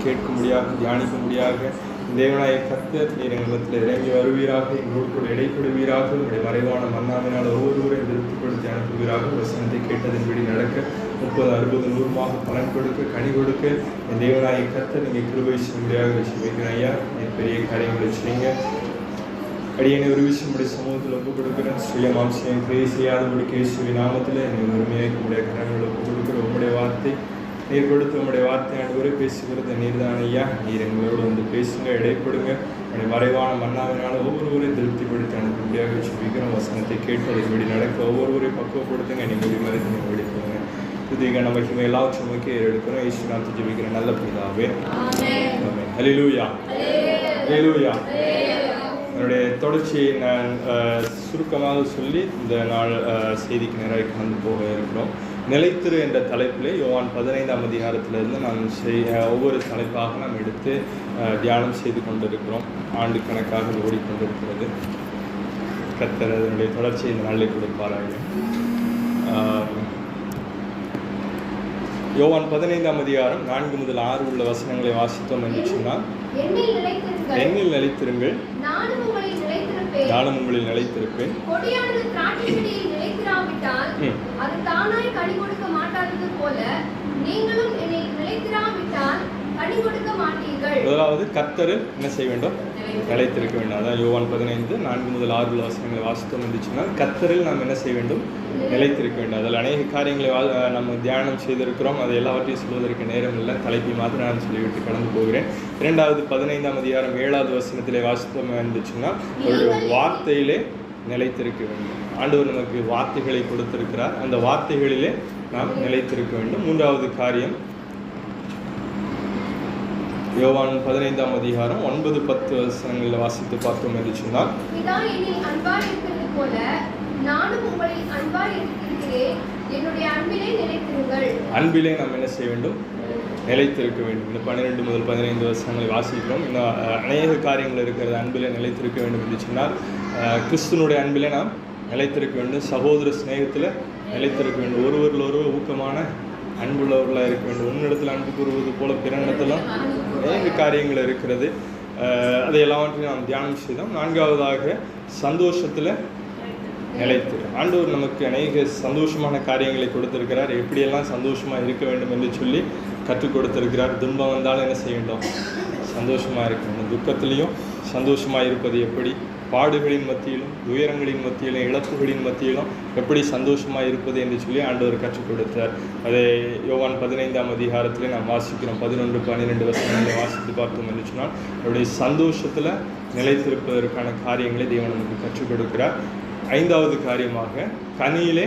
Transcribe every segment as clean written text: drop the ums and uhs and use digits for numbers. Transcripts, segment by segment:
கேட்கும்படியாக தியானிக்கும்படியாக தேவனாய கர்த்தர் நீர் எங்களிடத்தில் இறங்கி வருவீராக, எங்களோடு கூட இடைப்படுவீராக, உங்களுடைய மறைவான மன்னாவினால் ஒவ்வொருவரையும் திருப்திப்படுத்தி அனுப்புவீராக. வசனத்தை கேட்டதின்படி நடக்க 30, 60, 100 பலன் கொடுக்க, கனி கொடுக்க என் தேவனாய கர்த்தர் நீங்கள் கிருபை செய்யும்படியாக வச்சுக்கிறேன். ஐயா, பெரிய காரியங்களை செய்யுங்க. அடியனை ஒரு விஷயம் உடைய சமூகத்தில் ஒப்புக் கொடுக்குறேன். சுய மாம்சம் கிரியை செய்யாதபடி கேசுவி நாமத்தில் என்னை உரிமையாக உடைய கரங்களை ஒப்புக் கொடுக்குற உங்களுடைய வார்த்தை நீர் கொடுத்து உங்களுடைய வார்த்தை ஆண்டு பேசுகிறது நீர் தான் ஐயா. நீர் எங்களோடு வந்து பேசுங்க, இடைப்படுங்க. உடைய மறைவான மன்னாவினால் ஒவ்வொருவரையும் திருப்திப்படுத்தி அனுப்பும்படியாக சொல்லிக்கிறோம். வசனத்தை கேட்டு அதன்படி நடக்க ஒவ்வொருவரையும் பக்குவப்படுத்துங்க. நீங்கள் மறைத்து நீங்கள் வெடிப்புங்க. புதிய நமக்கு எல்லாவற்றும் நோக்கி எடுக்கிறோம். ஈஸ்வரநாத் ஜெபிக்கிற நல்ல பிதாவே, ஆமென். ஹல்லேலூயா, ஹல்லேலூயா. என்னுடைய தொடர்ச்சியை நான் சுருக்கமாக சொல்லி இந்த நாள் செய்திக்கு நேராக கடந்து போக இருக்கிறோம். நிலைத்திரு என்ற தலைப்பிலே யோவான் 15ஆம் அதிகாரத்திலிருந்து நாம் ஒவ்வொரு தலைப்பாக நாம் எடுத்து தியானம் செய்து கொண்டிருக்கிறோம். ஆண்டு கணக்காக ஓடிக்கொண்டிருக்கிறது. கர்த்தர் அதனுடைய தொடர்ச்சியை இந்த நாளில் கொடுப்பாராக. யோவான் 15ஆம் அதிகாரம் 4 முதல் 6 உள்ள வசனங்களை வாசித்தோம் என்று சொன்னால், என்னில் நிலைத்திருங்கள், நானும் உங்களில் நிலைத்திருப்பேன். அது தானாய் கனி கொடுக்க மாட்டாதது போல நீங்களும் என்னை நிலைத்திராவிட்டால் கனி கொடுக்க மாட்டீர்கள். முதலாவது கர்த்தரில் என்ன செய்ய வேண்டும்? நிலைத்திருக்க வேண்டும். அதான் யோவான் 15 4 முதல் 6 வசனங்களை வாசித்தோம் இருந்துச்சுன்னா, கர்த்தரில் நாம் என்ன செய்ய வேண்டும்? நிலைத்திருக்க வேண்டும். அதில் அநேக காரியங்களை நம்ம தியானம் செய்திருக்கிறோம். அதை எல்லாவற்றையும் சொல்வதற்கு நேரம் இல்லை. தலைப்பை மாத்திரம் நான் சொல்லிவிட்டு கடந்து போகிறேன். 2வது 15ஆம் அதிகாரம் 7வது வசனத்திலே வாசித்தோம் இருந்துச்சுன்னா, ஒரு வார்த்தையிலே நிலைத்திருக்க வேண்டும். ஆண்டவர் நமக்கு வார்த்தைகளை கொடுத்திருக்கிறார். அந்த வார்த்தைகளிலே நாம் நிலைத்திருக்க வேண்டும். 3வது காரியம் யோவான் 15ஆம் அதிகாரம் 9, 10 வசனங்களில் வாசித்து பார்த்தோம் என்று சொன்னால், அன்பிலே நாம் என்ன செய்ய வேண்டும்? நிலைத்திருக்க வேண்டும். இந்த 12 முதல் 15 வசனங்களை வாசிக்கிறோம். இன்னும் அநேக காரியங்கள் இருக்கிறது. அன்பிலே நிலைத்திருக்க வேண்டும் என்று சொன்னால், கிறிஸ்துவனுடைய அன்பிலே நாம் நிலைத்திருக்க வேண்டும். சகோதர ஸ்நேகத்தில் நிலைத்திருக்க வேண்டும். ஒருவரில் ஒருவர் ஊக்கமான அன்புள்ளவர்களாக இருக்க வேண்டும். உன்னிடத்தில் அன்பு கூறுவது போல பிறனிடத்திலும் அநேக காரியங்கள் இருக்கிறது. அதை எல்லாவற்றையும் நாம் தியானம் செய்தோம். 4வதாக சந்தோஷத்தில் நிலைத்து. ஆண்டவர் நமக்கு அநேக சந்தோஷமான காரியங்களை கொடுத்திருக்கிறார். எப்படியெல்லாம் சந்தோஷமாக இருக்க வேண்டும் என்று சொல்லி கற்றுக் கொடுத்திருக்கிறார். துன்பம் வந்தாலும் என்ன செய்ய வேண்டும்? சந்தோஷமாக இருக்க வேண்டும். துக்கத்திலையும் சந்தோஷமாக இருப்பது எப்படி? பாடுகளின் மத்தியிலும் உயரங்களின் மத்தியிலும் இழப்புகளின் மத்தியிலும் எப்படி சந்தோஷமாக இருப்பது என்று சொல்லி ஆண்டவர் கற்றுக் கொடுத்தார். அதை யோவான் 15ஆம் அதிகாரத்திலே நாம் வாசிக்கிறோம். 11, 12 வசனங்களை வாசித்து பார்த்தோம் என்று சொன்னால், அவருடைய சந்தோஷத்தில் நிலைத்திருப்பதற்கான காரியங்களை தேவன் நமக்கு கற்றுக் கொடுக்கிறார். 5வது காரியமாக கனியிலே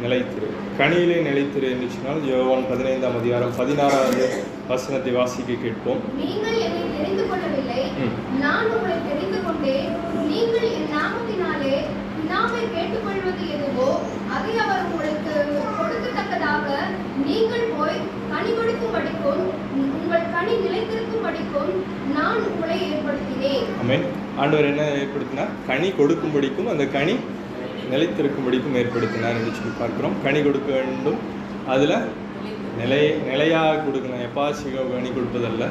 நிலைத்திரு. கனியிலே நிலைத்திரு என்று சொன்னால், யோவான் 15ஆம் அதிகாரம் 16வது வசனத்தை வாசிக்க கேட்போம். நீங்கள் என்னை தெரிந்து கொள்ளவில்லை, நான் உங்களை தெரிந்து கொண்டேன். நீங்கள் என் நாமத்தினாலே பிதாவை கேட்டுக்கொள்வது எதுவோ அதை அவர் உங்களுக்கு கொடுக்கத்தக்கதாக நீங்கள் போய் கனி கொடுக்கும்படிக்கும் உங்கள் கனி நிலைத்திருக்கும்படிக்கும் நான் உங்களை ஏற்படுத்தினேன். ஆமென். ஆண்டவர் என்ன ஏற்படுத்தினார்? கனி கொடுக்கும்படிக்கும் அந்த கனி நிலைத்திருக்கும்படிக்கும் ஏற்படுத்தினார் என்று சொல்லி பார்க்கிறோம். கனி கொடுக்க வேண்டும். அதில் நிலையாக கொடுக்கணும். எப்பாச்சும் கனி கொடுப்பதல்ல,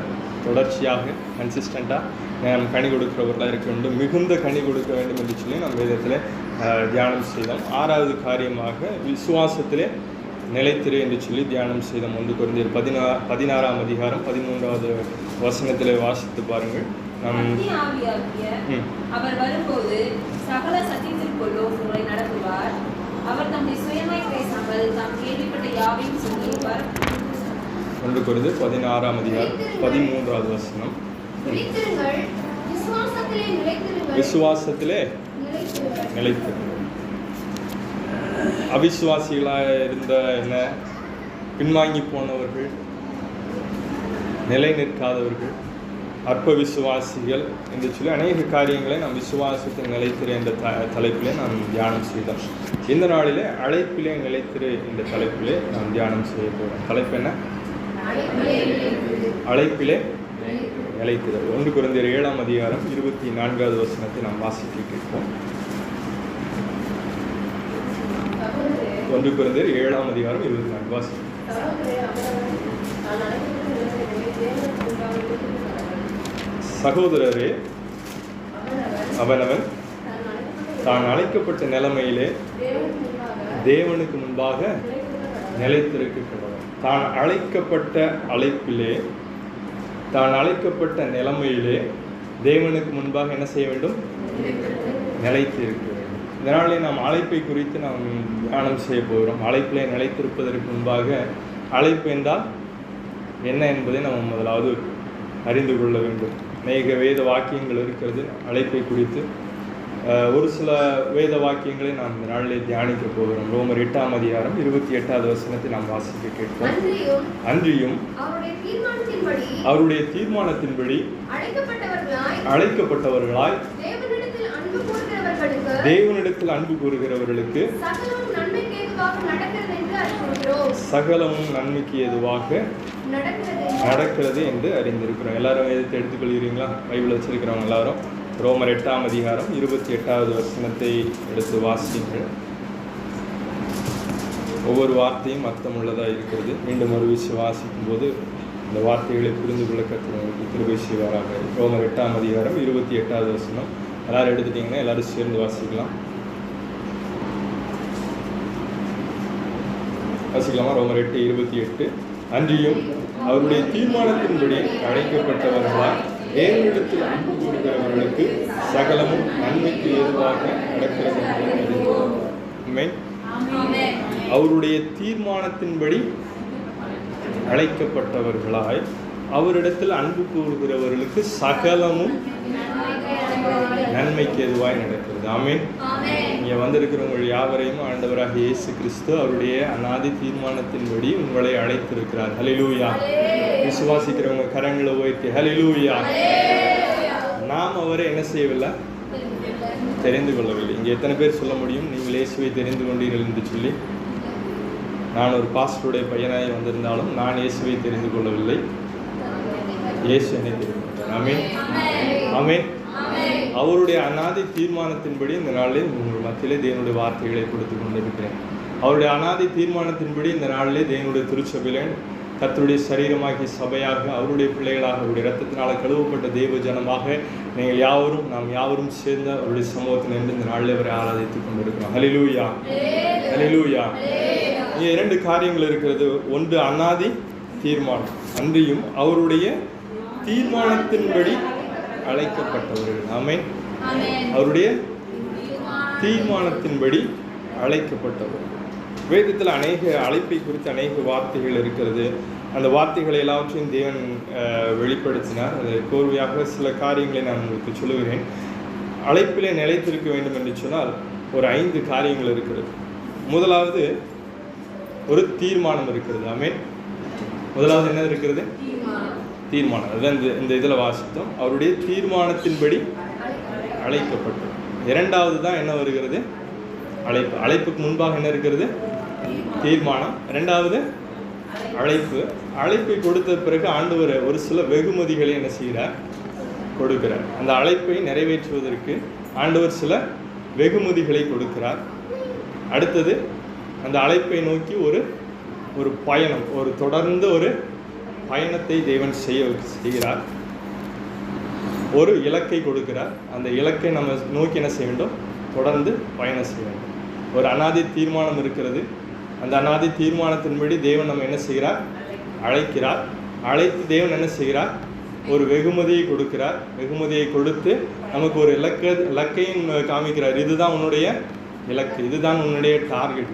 தொடர்ச்சியாக கன்சிஸ்டண்ட்டாக நாம் கனி கொடுக்கிறவர்களாக இருக்க வேண்டும். மிகுந்த கனி கொடுக்க வேண்டும் என்று சொல்லி நம்ம வேதத்தில் தியானம் செய்தோம். 6வது காரியமாக விசுவாசத்திலே நிலைத்திரு என்று சொல்லி தியானம் செய்தோம். 1 கொரிந்தியர் 16ஆம் அதிகாரம் 13வது வசனத்திலே வாசித்து பாருங்கள். அவர் வரும்போது சகல சத்தியத்திற்குள்ளும் உங்களை நடத்துவார். அவர் தம்முடைய சுயமாய் பேசாமல் தாம் கேள்விப்பட்ட யாவையும் சொல்லியிருப்பார். 1 கொரிந்தியர் 16ஆம் அதிகாரம் 13வது வசனம். விசுவாசத்திலே நிலைத்திருங்கள். அவிசுவாசிகளாக இருந்த என்ன, பின்வாங்கி போனவர்கள், நிலை நிற்காதவர்கள், அற்ப விசுவாசிகள் என்று சொல்லி அநேக காரியங்களை நாம் விசுவாசத்தில் நிலைத்திரு என்ற தலைப்பிலே நாம் தியானம் செய்தோம். இந்த நாளிலே அழைப்பிலே நிலைத்திரு என்ற தலைப்பிலே நாம் தியானம் செய்ய போகிறோம். தலைப்பு என்ன? அழைப்பிலே நிலைத்திரு. 1 கொரிந்தியர் 7ஆம் அதிகாரம் 24வது வசனத்தை நாம் வாசிக்க கேட்போம். 1 கொரிந்தியர் 7ஆம் அதிகாரம் 24 வாசி. சகோதரரே, அவனவன் தான் அழைக்கப்பட்ட நிலைமையிலே தேவனுக்கு முன்பாக நிலைத்திருக்க கடவன். தான் அழைக்கப்பட்ட அழைப்பிலே, தான் அழைக்கப்பட்ட நிலைமையிலே தேவனுக்கு முன்பாக என்ன செய்ய வேண்டும்? நிலைத்து இருக்க வேண்டும். இதனாலே நாம் அழைப்பை குறித்து நாம் தியானம் செய்ய போகிறோம். அழைப்பிலே நிலைத்திருப்பதற்கு முன்பாக அழைப்பு என்றால் என்ன என்பதை நாம் முதலாவது அறிந்து கொள்ள வேண்டும். அநேக வேத வாக்கியங்கள் இருக்கிறது அழைப்பை குறித்து. ஒரு சில வேத வாக்கியங்களை நாம் இந்த நாளிலே தியானிக்க போகிறோம். ரோமர் 8ஆம் அதிகாரம் 28வது வசனத்தை நாம் வாசிக்க கேட்போம். அன்றியும் அவருடைய தீர்மானத்தின்படி அழைக்கப்பட்டவர்களாய் தேவனிடத்தில் அன்பு கூறுகிறவர்களுக்கு சகலமும் நன்மைக்கு ஏதுவாக நடக்கிறது என்று அறிந்திருக்கிறோம். எல்லாரும் எதிர்த்து எடுத்துக்கொள்கிறீங்களா? பைபிள் வச்சிருக்கிறவங்க எல்லாரும் ரோமர் 8ஆம் அதிகாரம் 28வது வசனத்தை எடுத்து வாசிங்கள். ஒவ்வொரு வார்த்தையும் அர்த்தமுள்ளதாக இருக்கிறது. மீண்டும் ஒரு விஷயம் வாசிக்கும் போது இந்த வார்த்தைகளை புரிந்து கொள்ள கற்றுங்களுக்கு கிருபை செய்வாராக. ரோமர் 8ஆம் அதிகாரம் 28வது வசனம். எல்லாரும் எடுத்துட்டீங்கன்னா எல்லாரும் சேர்ந்து வாசிக்கலாமா? ரோமர் 8:28. அன்றியும் அவருடைய தீர்மானத்தின்படி அழைக்கப்பட்டவர்களால் தேவனிடத்தில் அன்பு கூறுகிறவர்களுக்கு சகலமும் நன்மைக்கு ஏதுவாக நடக்கிறது. அவருடைய தீர்மானத்தின்படி அழைக்கப்பட்டவர்களாய் அவரிடத்தில் அன்பு கூறுகிறவர்களுக்கு சகலமும் நன்மைக்கு எதுவாய் நடக்கிறது. ஆமென். இங்கே வந்திருக்கிறவங்க யாவரையும் ஆண்டவராக இயேசு கிறிஸ்து அவருடைய அநாதி தீர்மானத்தின்படி உங்களை அழைத்திருக்கிறார். ஹல்லேலூயா. விசுவாசிக்கிறவங்க கரங்களை உயர்த்தி ஹல்லேலூயா. நாம் அவரை என்ன செய்யவில்லை? தெரிந்து கொள்ளவில்லை. இங்கே எத்தனை பேர் சொல்ல முடியும் நீங்கள் இயேசுவை தெரிந்து கொண்டீர்கள் என்று சொல்லி? நான் ஒரு பாஸ்டருடைய பையனாய் வந்திருந்தாலும் நான் இயேசுவை தெரிந்து கொள்ளவில்லை. இயேசு என்னை தெரிந்து கொண்டார். ஆமென். ஆமென். அவருடைய அநாதி தீர்மானத்தின்படி இந்த நாளிலே உங்கள் மத்தியிலே தேவனுடைய வார்த்தைகளை கொடுத்து கொண்டிருக்கிறேன். அவருடைய அநாதி தீர்மானத்தின்படி இந்த நாளிலே தேவனுடைய திருச்சபையிலே கர்த்தருடைய சரீரமாகி சபையாக அவருடைய பிள்ளைகளாக அவருடைய இரத்தத்தினால் கழுவப்பட்ட தேவ ஜனமாக நீங்கள் நாம் யாவரும் சேர்ந்த அவருடைய சமூகத்தில் நின்று இந்த நாளில் அவரை ஆராதித்துக் கொண்டிருக்கிறோம். ஹல்லேலூயா. ஹல்லேலூயா. இங்கே 2 காரியங்கள் இருக்கிறது. ஒன்று அநாதி தீர்மானம். அன்றியும் அவருடைய தீர்மானத்தின்படி அழைக்கப்பட்டவர்கள். ஆமென். அவருடைய தீர்மானத்தின்படி அழைக்கப்பட்டவர்கள். வேதத்தில் அநேக அழைப்பை குறித்து அநேக வார்த்தைகள் இருக்கிறது. அந்த வார்த்தைகளை எல்லாவற்றையும் தேவன் வெளிப்படுத்தினார். அது கோர்வையாக சில காரியங்களை நான் உங்களுக்கு சொல்லுகிறேன். அழைப்பிலே நிலைத்திருக்க வேண்டும் என்று சொன்னால் ஒரு 5 காரியங்கள் இருக்கிறது. முதலாவது ஒரு தீர்மானம் இருக்கிறது. ஆமென். முதலாவது என்ன இருக்கிறது? தீர்மானம். அதுதான் இந்த இதில் வாசித்தோம். அவருடைய தீர்மானத்தின்படி அழைக்கப்பட்டது. இரண்டாவது தான் என்ன வருகிறது? அழைப்பு. அழைப்புக்கு முன்பாக என்ன இருக்கிறது? தீர்மானம். இரண்டாவது அழைப்பு. அழைப்பை கொடுத்த பிறகு ஆண்டவர் ஒரு சில வெகுமதிகளை என்ன செய்கிறார்? கொடுக்கிறார். அந்த அழைப்பை நிறைவேற்றுவதற்கு ஆண்டவர் சில வெகுமதிகளை கொடுக்கிறார். அடுத்தது அந்த அழைப்பை நோக்கி ஒரு பயணம், ஒரு தொடர்ந்து ஒரு பயணத்தை தேவன் செய்கிறார். ஒரு இலக்கை கொடுக்கிறார். அந்த இலக்கை நம்ம நோக்கி என்ன செய்ய வேண்டும்? தொடர்ந்து பயணம் செய்ய வேண்டும். ஒரு அநாதி தீர்மானம் இருக்கிறது. அந்த அநாதி தீர்மானத்தின்படி தேவன் நம்ம என்ன செய்கிறார்? அழைக்கிறார். அழைத்து தேவன் என்ன செய்கிறார்? ஒரு வெகுமதியை கொடுக்கிறார். வெகுமதியை கொடுத்து நமக்கு ஒரு இலக்கையும் காமிக்கிறார். இதுதான் உன்னுடைய இலக்கு, இதுதான் உன்னுடைய டார்கெட்,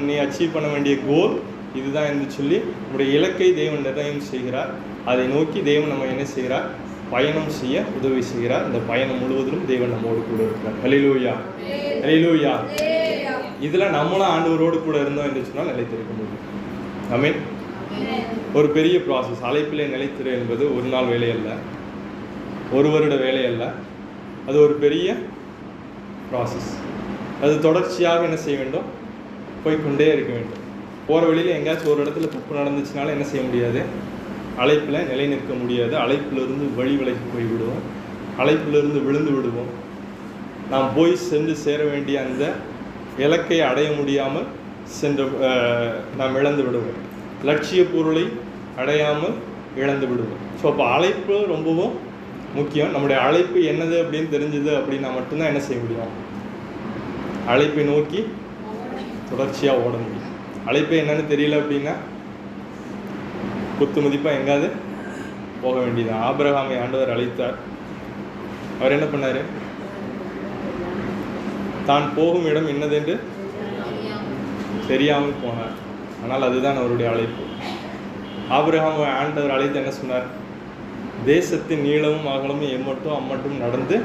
நீ அச்சீவ் பண்ண வேண்டிய கோல் இதுதான் என்று சொல்லி உன்னுடைய இலக்கை தேவன் நிர்ணயம் செய்கிறார். அதை நோக்கி தேவன் நம்ம என்ன செய்கிறார்? பயணம் செய்ய உதவி செய்கிறார். இந்த பயணம் முழுவதிலும் தேவன் நம்மோடு கூட இருக்கிறார். ஹல்லேலூயா. ஹல்லேலூயா. இதில் நம்மளும் ஆண்டவரோடு கூட இருந்தோம் என்று சொன்னால் நிலைத்திருக்க முடியும். ஆமென். ஒரு பெரிய ப்ராசஸ். அழைப்பிலே நிலைத்திரு என்பது ஒரு நாள் வேலை அல்ல, ஒரு வருட வேலை அல்ல. அது ஒரு பெரிய ப்ராசஸ். அது தொடர்ச்சியாக என்ன செய்ய வேண்டும்? போய்கொண்டே இருக்க வேண்டும். போகிற வழியில் எங்கேயாச்சும் ஒரு இடத்துல தப்பு நடந்துச்சுனால என்ன செய்ய முடியாது? அழைப்பில் நிலை நிற்க முடியாது. அழைப்பிலிருந்து வழி விலகி போய்விடுவோம். அழைப்பிலிருந்து விழுந்து விடுவோம். நாம் சென்று சேர வேண்டிய அந்த இலக்கை அடைய முடியாமல் நாம் இழந்து விடுவோம். லட்சிய பொருளை அடையாமல் இழந்து விடுவோம். ஸோ அப்போ அழைப்பு ரொம்பவும் முக்கியம். நம்முடைய அழைப்பு என்னது அப்படின்னு தெரிஞ்சது அப்படின்னா மட்டும்தான் என்ன செய்ய முடியும், அழைப்பை நோக்கி தொடர்ச்சியாக ஓட முடியும். அழைப்பு என்னன்னு தெரியல அப்படின்னா குத்து மதிப்பாக எங்காவது போக வேண்டியதான். ஆபிரகாமை ஆண்டவர் அழைத்தார். அவர் என்ன பண்ணார், தான் போகும் இடம் என்னதென்று தெரியாமல் போனார். ஆனால் அதுதான் அவருடைய அழைப்பு. ஆபிரகாமை ஆண்டவர் அழைத்து என்ன சொன்னார், தேசத்தின் நீளமும் அகலமும் எம்மட்டும் அம்மட்டும் நடந்து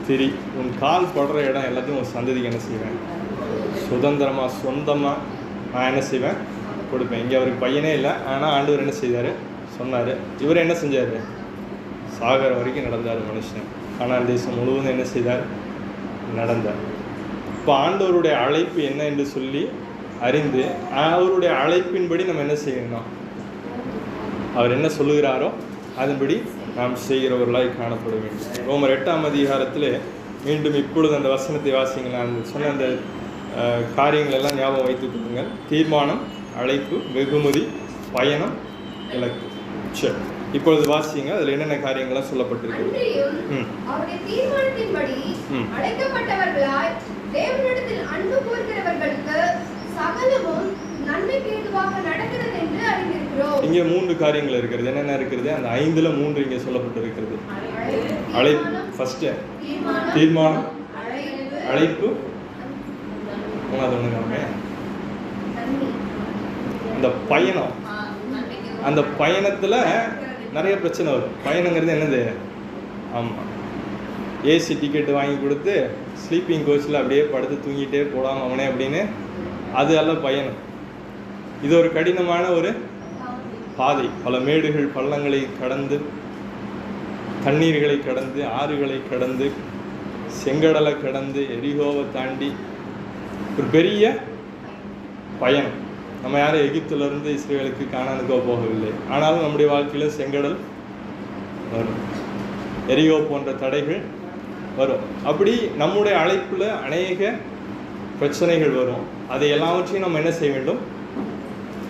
திரி, உன் கால் படுற இடம் எல்லாத்தையும் உன் சந்ததிக்கு என்ன செய்வேன், சுதந்திரமாக சொந்தமாக நான் என்ன செய்வேன் கொடுப்பேன். இங்கே அவருக்கு பையனே இல்லை, ஆனால் ஆண்டவர் என்ன செய்தார் சொன்னார். இவர் என்ன செஞ்சார், சாகர வரைக்கும் நடந்தார் மனுஷன். ஆனால் தேசம் முழுவதும் என்ன செய்தார், நடந்தார். இப்போ ஆண்டவருடைய அழைப்பு என்ன என்று சொல்லி அறிந்து அவருடைய அழைப்பின்படி நம்ம என்ன செய்யணும், அவர் என்ன சொல்லுகிறாரோ அதன்படி நாம் செய்கிறவர்களாய் காணப்பட வேண்டும். ரோமர் 8ஆம் அதிகாரத்தில் மீண்டும் இப்பொழுது அந்த வசனத்தை வாசிங்கள். நான் சொன்ன அந்த காரியங்கள் எல்லாம் ஞாபகம் வைத்துக் கொள்ளுங்கள். தீர்மானம், அழைப்பு, வெகுமதி, பயணம், இலக்கு. சரி, இப்பொழுது வாசிங்க. அதில் என்னென்ன காரியங்கள்லாம் சொல்லப்பட்டிருக்கு. அவருடைய தீர்மானத்தின்படி அழைக்கப்பட்டவர்களாய் தேவனிடத்தில் அன்பு கூறுகிறவர்களுக்கு சகலமும் நன்மைக்கு ஏதுவாக நடக்கிறது என்று அறிந்திருக்கிறோம். இங்கே 3 காரியங்கள் இருக்கிறது. என்னென்ன இருக்கிறது, அந்த 5ல் 3 இங்கே சொல்லப்பட்டிருக்கிறது. அழைப்பு ஃபர்ஸ்ட், தீர்மானம், அழைப்பு, மூணாவது ஒண்ணுங்க அந்த பயணம். அந்த பயணத்துல நிறைய பிரச்சனை வரும். பயணங்கிறது என்னது, ஆமாம், ஏசி டிக்கெட்டு வாங்கி கொடுத்து ஸ்லீப்பிங் கோச்சில் அப்படியே படுத்து தூங்கிட்டே போடாமல் அவனே அப்படின்னு, அது அல்ல பயணம். இது ஒரு கடினமான ஒரு பாதை. பல மேடுகள் பள்ளங்களை கடந்து, தண்ணீர்களை கடந்து, ஆறுகளை கடந்து, செங்கடலை கடந்து, எரிகோவை தாண்டி ஒரு பெரிய பயணம். நம்ம யாரும் எகிப்திலிருந்து இஸ்ரேலுக்கு கானானுக்கோ போகவில்லை. ஆனாலும் நம்முடைய வாழ்க்கையில் செங்கடல் வரும், எரிகோ போன்ற தடைகள் வரும். அப்படி நம்முடைய அழைப்பில் அநேக பிரச்சனைகள் வரும். அதை எல்லாவற்றையும் நம்ம என்ன செய்ய வேண்டும்,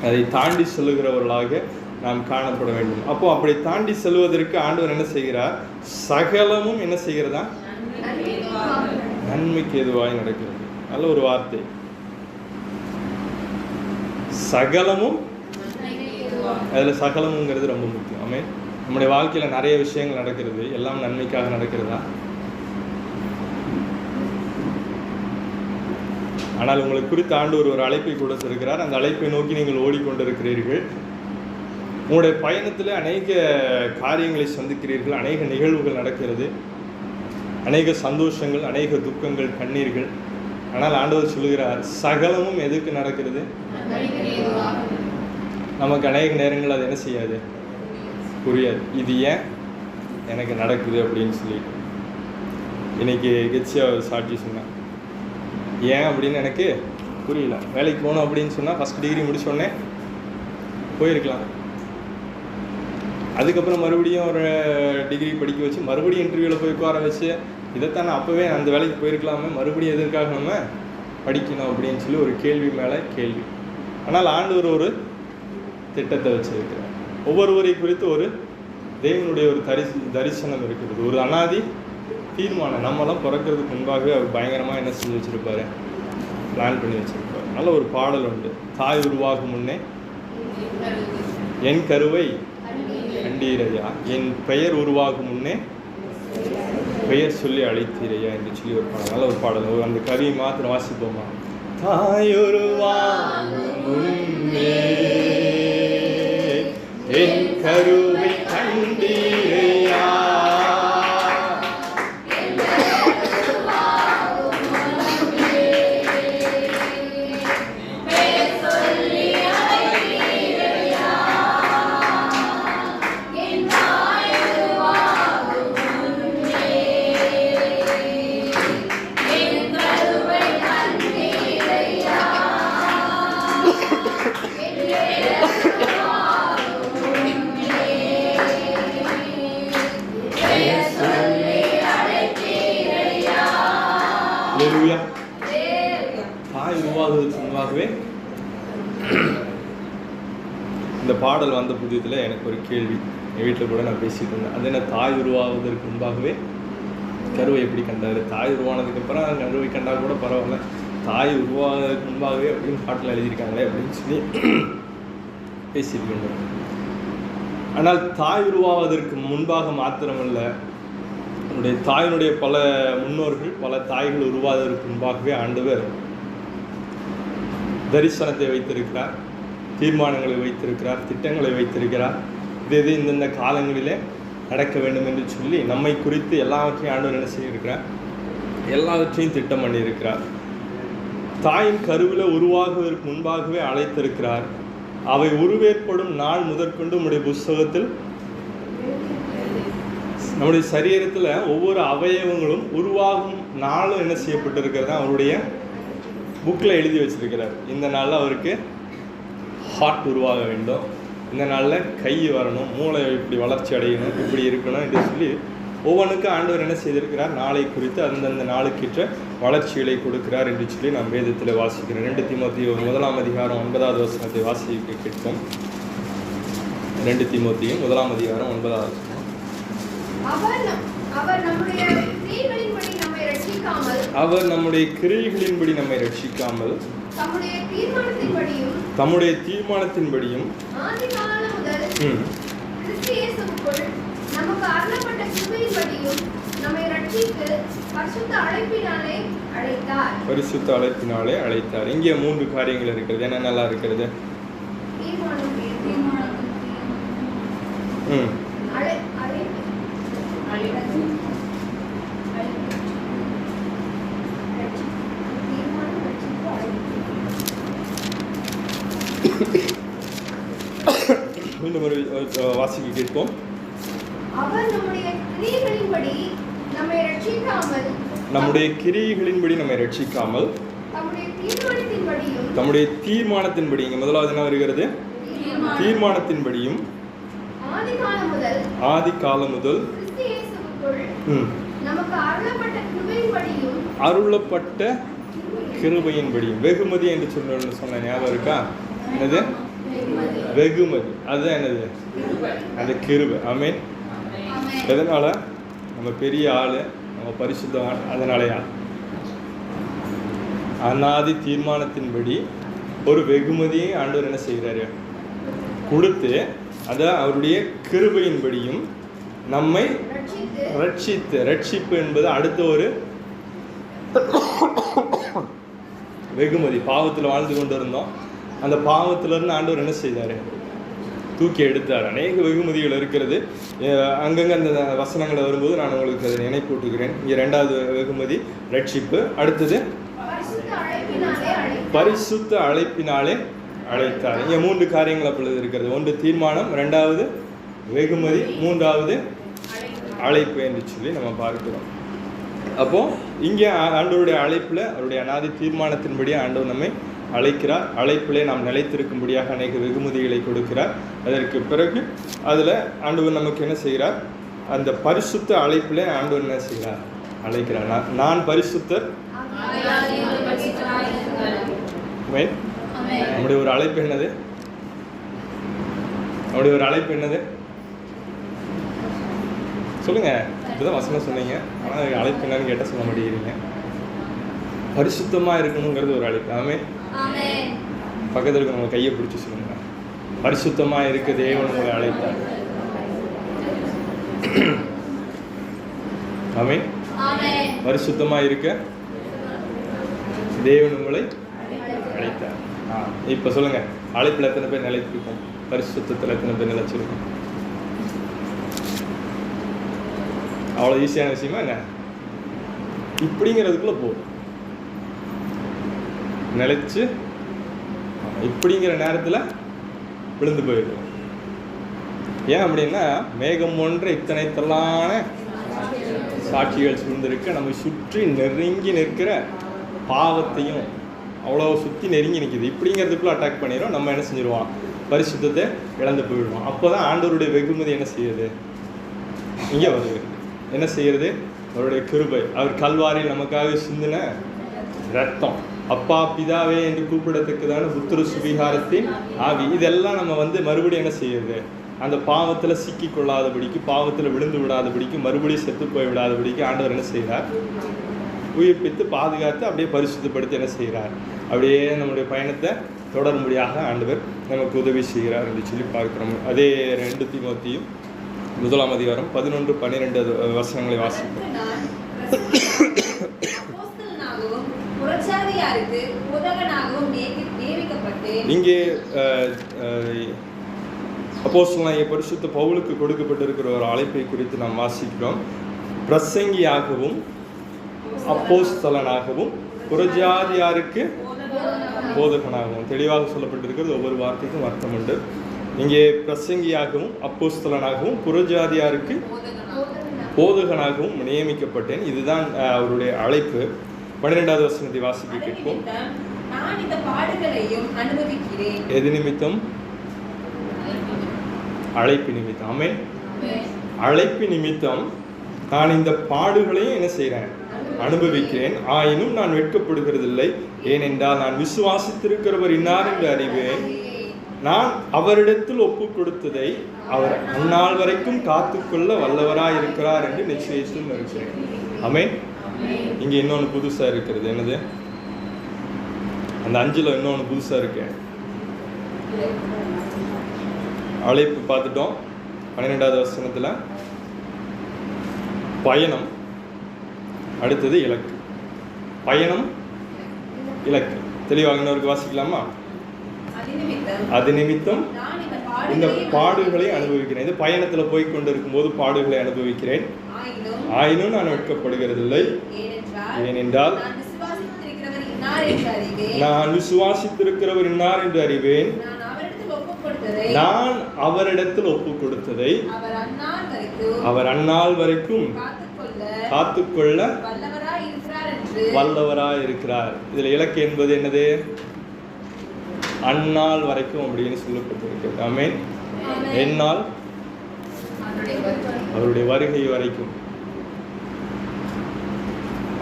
அதை தாண்டி செல்லுகிறவர்களாக நாம் காணப்பட வேண்டும். அப்போ அப்படி தாண்டி செல்வதற்கு ஆண்டவர் என்ன செய்கிறார், சகலமும் என்ன செய்கிறதா, நன்மைக்கு எதுவாக நடக்கிறது. நல்ல ஒரு வார்த்தை, சகலமும். அதில் சகலமுங்கிறது ரொம்ப முக்கியம். ஆமே, நம்முடைய வாழ்க்கையில் நிறைய விஷயங்கள் நடக்கிறது, எல்லாம் நன்மைக்காக நடக்கிறதா? ஆனால் உங்களுக்கு குறித்த ஆண்டவர் ஒரு அழைப்பை கொடுத்திருக்கிறார். அந்த அழைப்பை நோக்கி நீங்கள் ஓடிக்கொண்டிருக்கிறீர்கள். உங்களுடைய பயணத்தில் அநேக காரியங்களை சந்திக்கிறீர்கள், அநேக நிகழ்வுகள் நடக்கிறது, அநேக சந்தோஷங்கள், அநேக துக்கங்கள், கண்ணீர்கள். ஆனால் ஆண்டவர் சொல்லுகிறார், சகலமும் எதுக்கு நடக்கிறது, நமக்கு அநேக நேரங்கள் அது என்ன செய்யாது, புரியாது. இது ஏன் எனக்கு நடக்குது அப்படின்னு சொல்லிட்டு. இன்னைக்கு கெட்சியா சாட்சி சொன்னேன், ஏன் அப்படின்னு எனக்கு புரியல. வேலைக்கு போகணும் அப்படின்னு சொன்னால் ஃபஸ்ட் டிகிரி முடிச்சோடனே போயிருக்கலாம். அதுக்கப்புறம் மறுபடியும் ஒரு டிகிரி படிக்க வச்சு மறுபடியும் இன்டர்வியூவில் போய் உட்கார வச்சு, இதைத்தான் நான் அப்போவே அந்த வேலைக்கு போயிருக்கலாமே, மறுபடியும் எதற்காக நம்ம படிக்கணும் அப்படின்னு சொல்லி ஒரு கேள்வி மேலே கேள்வி. ஆனால் ஆண்டவர் ஒரு திட்டத்தை வச்சிருக்கிறார். ஒவ்வொருவரை குறித்து ஒரு தேவனுடைய ஒரு தரிசனம் இருக்கிறது, ஒரு அனாதி தீர்மானம். நம்மளாம் பிறக்கிறதுக்கு முன்பாகவே அவர் பயங்கரமாக என்ன செஞ்சு வச்சுருப்பாரு, பிளான் பண்ணி வச்சுருப்பார். நல்ல ஒரு பாடல் உண்டு, தாய் உருவாகும் முன்னே என் கருவை கண்டீரையா, என் பெயர் உருவாகும் முன்னே பெயர் சொல்லி அழைத்தீரையா என்று சொல்லி ஒரு பாடல். நல்ல ஒரு பாடல். அந்த கவியை மாத்திரம் வாசிப்போமா. தாய் உருவாகும் முன்னே என் கருவை கண்டீரையா, தாய் உருவாகுவதற்கு முன்பாகவே. இந்த பாடல் வந்த புதியத்தில் எனக்கு ஒரு கேள்வி, எங்கள் வீட்டில் கூட நான் பேசிகிட்டு இருந்தேன். அது என்ன, தாய் உருவாவதற்கு முன்பாகவே கருவை எப்படி கண்டார்? தாய் உருவானதுக்கப்புறம் கருவை கண்டால் கூட பரவாயில்ல, தாய் உருவாவதற்கு முன்பாகவே அப்படின்னு பாட்டில் எழுதியிருக்காங்களே அப்படின்னு சொல்லி பேசியிருக்கின்றோம். ஆனால் தாய் உருவாவதற்கு முன்பாக மாத்திரமல்ல, என்னுடைய தாயினுடைய பல முன்னோர்கள், பல தாய்கள் உருவாவதற்கு முன்பாகவே ஆண்டவர் தரிசனத்தை வைத்திருக்கிறார், தீர்மானங்களை வைத்திருக்கிறார், திட்டங்களை வைத்திருக்கிறார். இது இந்தந்த காலங்களிலே நடக்க வேண்டும் என்று சொல்லி நம்மை குறித்து எல்லாவற்றையும் ஆண்டவர் என்ன செய்திருக்கிறார்? எல்லாவற்றையும் திட்டம் பண்ணியிருக்கிறார். தாயின் கருவில் உருவாகுவதற்கு முன்பாகவே அழைத்திருக்கிறார். அவை உருவேற்படும் நாள் முதற்கொண்டு நம்முடைய புஸ்தகத்தில், நம்முடைய சரீரத்தில் ஒவ்வொரு அவயவங்களும் உருவாகும் நாளும் என்ன செய்யப்பட்டிருக்கிறது? அவருடைய புக்கில் எழுதி வச்சிருக்கிறார். இந்த நாளில் அவருக்கு ஹார்ட் உருவாக வேண்டும், இந்த நாளில் கை வரணும், மூளை இப்படி வளர்ச்சி அடையணும், இப்படி இருக்கணும் என்று சொல்லி ஒவ்வொன்றுக்கும் ஆண்டவர் என்ன செய்திருக்கிறார்? நாளை குறித்து அந்தந்த நாளுக்கேற்ற வளர்ச்சிகளை கொடுக்கிறார் என்று சொல்லி நாம் வேதத்தில் வாசிக்கிறோம். 2 தீமோத்தேயு 1 அதிகாரம் 9வது வசனத்தை வாசிக்க கேட்போம். 2 தீமோத்தேயு 1 அதிகாரம் 9வது வசனம். அவர் நம்முடைய கிரியைகளின்படி நம்மை ரட்சிக்காமல் தம்முடைய தீர்மானத்தின்படியும் ஆதிகாலம் முதல் கிறிஸ்து இயேசுவுக்குள் நமக்கு அருளப்பட்ட கிருபையின்படியும் நம்மை ரட்சித்து பரிசுத்த அழைப்பினாலே அழைத்தார். இங்கே 3 காரியங்கள் இருக்கிறது. என்ன நல்லா இருக்கிறது? மீண்டும் ஒரு வாசிக்க கேட்போம். அவர் நம்முடைய கிரியைகளின்படி நம்மை ரட்சிக்காமல் தம்முடைய தீர்மானத்தின்படி, இங்க முதலாவது என்ன வருகிறது? தீர்மானத்தின்படியும் ஆதி காலம் முதல் அருளப்பட்ட கிருபையின்படியும். வெகுமதி என்று சொன்ன ஞாபகம் இருக்கா? என்னது? வெகுமதி. அதுதான் என்னது? அந்த கிருபை. ஆமென். எதனால? நம்ம பெரிய ஆளு, நம்ம பரிசுத்தவான், அதனாலயா? அநாதி தீர்மானத்தின்படி ஒரு வெகுமதியை ஆண்டவர் என்ன செய்கிறாரு? கொடுத்து, அதை அவருடைய கிருபையின்படியும் நம்மை ரட்சித்து. ரட்சிப்பு என்பது அடுத்த ஒரு வெகுமதி. பாவத்தில் வாழ்ந்து கொண்டு இருந்தோம், அந்த பாவத்திலிருந்து ஆண்டவர் என்ன செய்தார்? தூக்கி எடுத்தார். அநேக வெகுமதிகள் இருக்கிறது. அங்கங்கே அந்த வசனங்களை வரும்போது நான் உங்களுக்கு அதை நினைப்பூட்டுகிறேன். இங்கே 2வது வெகுமதி ரட்சிப்பு. அடுத்தது பரிசுத்த அழைப்பினாலே அழைத்தார். இங்கே 3 காரியங்கள் அப்பொழுது இருக்கிறது. 1 தீர்மானம், 2வது வெகுமதி, 3வது அழைப்பு என்று சொல்லி நம்ம பார்க்கிறோம். அப்போ இங்கே ஆண்டவருடைய அழைப்பில், அவருடைய அநாதி தீர்மானத்தின்படி ஆண்டவர் நம்மை அழைக்கிறார். அழைப்பிலே நாம் நிலைத்திருக்கும்படியாக அநேக வெகுமதிகளை கொடுக்கிறார். அதற்கு பிறகு அதில் ஆண்டவர் நமக்கு என்ன செய்கிறார்? அந்த பரிசுத்த அழைப்பிலே ஆண்டவர் என்ன செய்கிறார்? அழைக்கிறார். நான் பரிசுத்தர். நம்முடைய ஒரு அழைப்பு என்னது? நம்முடைய ஒரு அழைப்பு என்னது? சொல்லுங்க. இப்போதான் வசனம் சொன்னீங்க, ஆனால் அழைப்பு என்னன்னு கேட்டால் சொல்ல மாட்டேங்கிறீங்க. பரிசுத்தமாக இருக்கணுங்கிறது ஒரு அழைப்பு. ஆமென். பக்கத்தில் இருக்க உங்களை கையை பிடிச்சி சொல்லுங்க, பரிசுத்தமாக இருக்க தேவன் உங்களை அழைத்தார். ஆமென். பரிசுத்தமாக இருக்க தேவன் உங்களை அழைத்தார். இப்போ சொல்லுங்க, அழைப்பில் எத்தனை பேர் நிலைத்திருக்கோம்? பரிசுத்தத்தில் எத்தனை பேர் நிலைச்சிருக்கோம்? அவ்வளோ ஈஸியான விஷயமா என்ன? இப்படிங்கிறதுக்குள்ள போதும். நிலைச்சு இப்படிங்கிற நேரத்தில் விழுந்து போயிடும். ஏன் அப்படின்னா, மேகம் ஒன்ற இத்தனை தள்ளான சாட்சிகள் சூழ்ந்திருக்க, நம்ம சுற்றி நெருங்கி நிற்கிற பாவத்தையும் அவ்வளோ சுற்றி நெருங்கி நிற்கிது. இப்படிங்கிறதுக்குள்ள அட்டாக் பண்ணிடும். நம்ம என்ன செஞ்சிருவோம்? பரிசுத்தத்தை இழந்து போயிடுவோம். அப்போ தான் ஆண்டவருடைய வெகுமதி என்ன செய்யுது? இங்கே வருது. என்ன செய்கிறது? அவருடைய கிருபை. அவர் கல்வாரியில் நமக்காக சிந்தின ரத்தம். அப்பா பிதாவே என்று கூப்பிடத்தக்கதான புத்திர சுவிகாரத்தின் ஆவி. இதெல்லாம் நம்ம மறுபடியும் என்ன செய்யுது? அந்த பாவத்தில் சிக்கி கொள்ளாதபடிக்கு, பாவத்தில் விழுந்து விடாதபடிக்கு, மறுபடியும் செத்து போய் விடாதபடிக்கு ஆண்டவர் என்ன செய்கிறார்? உயிர்ப்பித்து பாதுகாத்து அப்படியே பரிசுத்தப்படுத்தி என்ன செய்கிறார்? அப்படியே நம்முடைய பயணத்தை தொடரும்படியாக ஆண்டவர் நமக்கு உதவி செய்கிறார் என்று சொல்லி பார்க்கிறோம். அதே 2 தீமோத்தேயு 1 அதிகாரம் 11-12 வசனங்களை வாசிப்போம். இங்கே அப்போஸ்தலனாகிய பரிசுத்த பவுலுக்கு கொடுக்கப்பட்டிருக்கிற ஒரு அழைப்பை குறித்து நாம் வாசிக்கிறோம். பிரசங்கியாகவும் அப்போஸ்தலனாகவும் புறஜாதியாருக்கு போதகனாகவும். தெளிவாக சொல்லப்பட்டிருக்கிறது. ஒவ்வொரு வார்த்தைக்கும் அர்த்தம் உண்டு. இங்கே பிரசங்கியாகவும் அப்போஸ்தலனாகவும் புறஜாதியாருக்கு போதகனாகவும் நியமிக்கப்பட்டேன். இதுதான் அவருடைய அழைப்பு. 12வது வசனத்தை வாசிக்க கேட்போம். எது நிமித்தம்? அழைப்பு நிமித்தம். ஆமென். அழைப்பு நிமித்தம் நான் இந்த பாடுகளையும் என்ன செய்கிறேன்? அனுபவிக்கிறேன். ஆயினும் நான் வெட்கப்படுகிறதில்லை. ஏனென்றால் நான் விசுவாசித்திருக்கிறவர் இன்னார் என்று அறிவேன். நான் அவரிடத்தில் ஒப்பு கொடுத்ததை அவர் அந்நாள் வரைக்கும் காத்துக்கொள்ள வல்லவராய் இருக்கிறார் என்று நிச்சயித்தும் இருக்கிறேன். ஆமென். இங்கே இன்னொன்று புதுசாக இருக்கிறது. என்னது? அந்த 5ல் இன்னொன்று புதுசாக இருக்கு. அழைப்பு பார்த்துட்டோம். 12வது வசனத்தில் பயணம், அடுத்தது இலக்கு. பயணம், இலக்கு. தெளிவாக இன்னொருக்கு வாசிக்கலாமா? அது நிமித்தம் இந்த பாடுகளை அனுபவிக்கிறேன். இது பயணத்தில் போய் கொண்டிருக்கும் போது பாடுகளை அனுபவிக்கிறேன். ஆயினும் நான் வெட்கப்படுகிறதில்லை. ஏனென்றால் நான் விசுவாசித்திருக்கிறவர் இன்னார் என்று அறிவேன். நான் அவரிடத்தில் ஒப்பு கொடுத்ததை அவர் அந்நாள் வரைக்கும் காத்துக்கொள்ள வல்லவராய் இருக்கிறார். இதுல இலக்கு என்பது என்னது? அந்நாள் வரைக்கும் அப்படின்னு சொல்லப்பட்டிருக்கிறது. ஆமென். எந்நாள்? அவருடைய வருகை வரைக்கும்.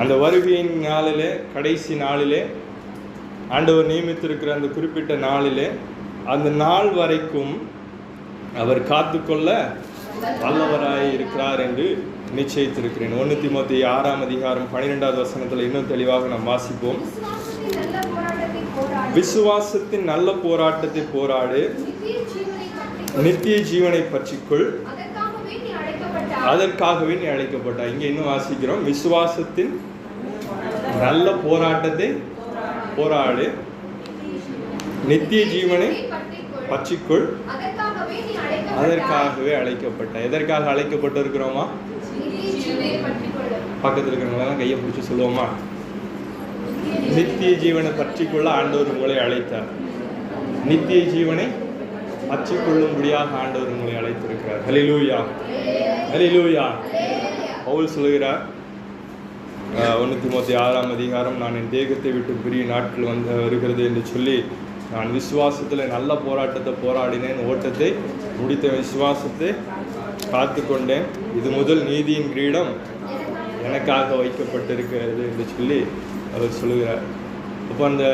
அந்த வருகையின் நாளிலே, கடைசி நாளிலே, ஆண்டவர் நியமித்திருக்கிற அந்த குறிப்பிட்ட நாளிலே, அந்த நாள் வரைக்கும் அவர் காத்துக்கொள்ள வல்லவராய் இருக்கிறார் என்று நிச்சயித்திருக்கிறேன். 1 தீமோத்தேயு 6 அதிகாரம் 12வது வசனத்தில் இன்னும் தெளிவாக நாம் வாசிப்போம். விசுவாசத்தின் நல்ல போராட்டத்தை போராடு, நித்திய ஜீவனை பற்றிக்கொள், அதற்காகவே நீ அழைக்கப்பட்டாய். இங்கே இன்னும் வாசிக்கிறோம். விசுவாசத்தின் நல்ல போராட்டத்தை போராடு, நித்திய ஜீவனை பற்றிக்கொள், அதற்காகவே அழைக்கப்பட்டாய். எதற்காக அழைக்கப்பட்டு இருக்கிறோமா? பக்கத்தில் இருக்கிறவங்களெல்லாம் கையை பிடிச்சி சொல்லுவோமா? நித்திய ஜீவனை பற்றிக்கொள்ள ஆண்டவர் உங்களை அழைத்தார். நித்திய ஜீவனை பற்றிக்கொள்ளும்படியாக ஆண்டவர் உங்களை அழைத்திருக்கிறார். ஹல்லேலூயா, ஹல்லேலூயா. பவுல் சொல்லுகிறார் 1 தீமோத்தேயு 6 அதிகாரம், நான் என் தேகத்தை விட்டு பிரிய நாட்கள் வருகிறது என்று சொல்லி, நான் விசுவாசத்தில் நல்ல போராட்டத்தை போராடினேன், ஓட்டத்தை முடித்த, விசுவாசத்தை காத்து கொண்டேன். இது முதல் நீதியின் கிரீடம் எனக்காக வைக்கப்பட்டிருக்கிறது என்று சொல்லி அவர் சொல்லுகிறார். அப்போ அந்த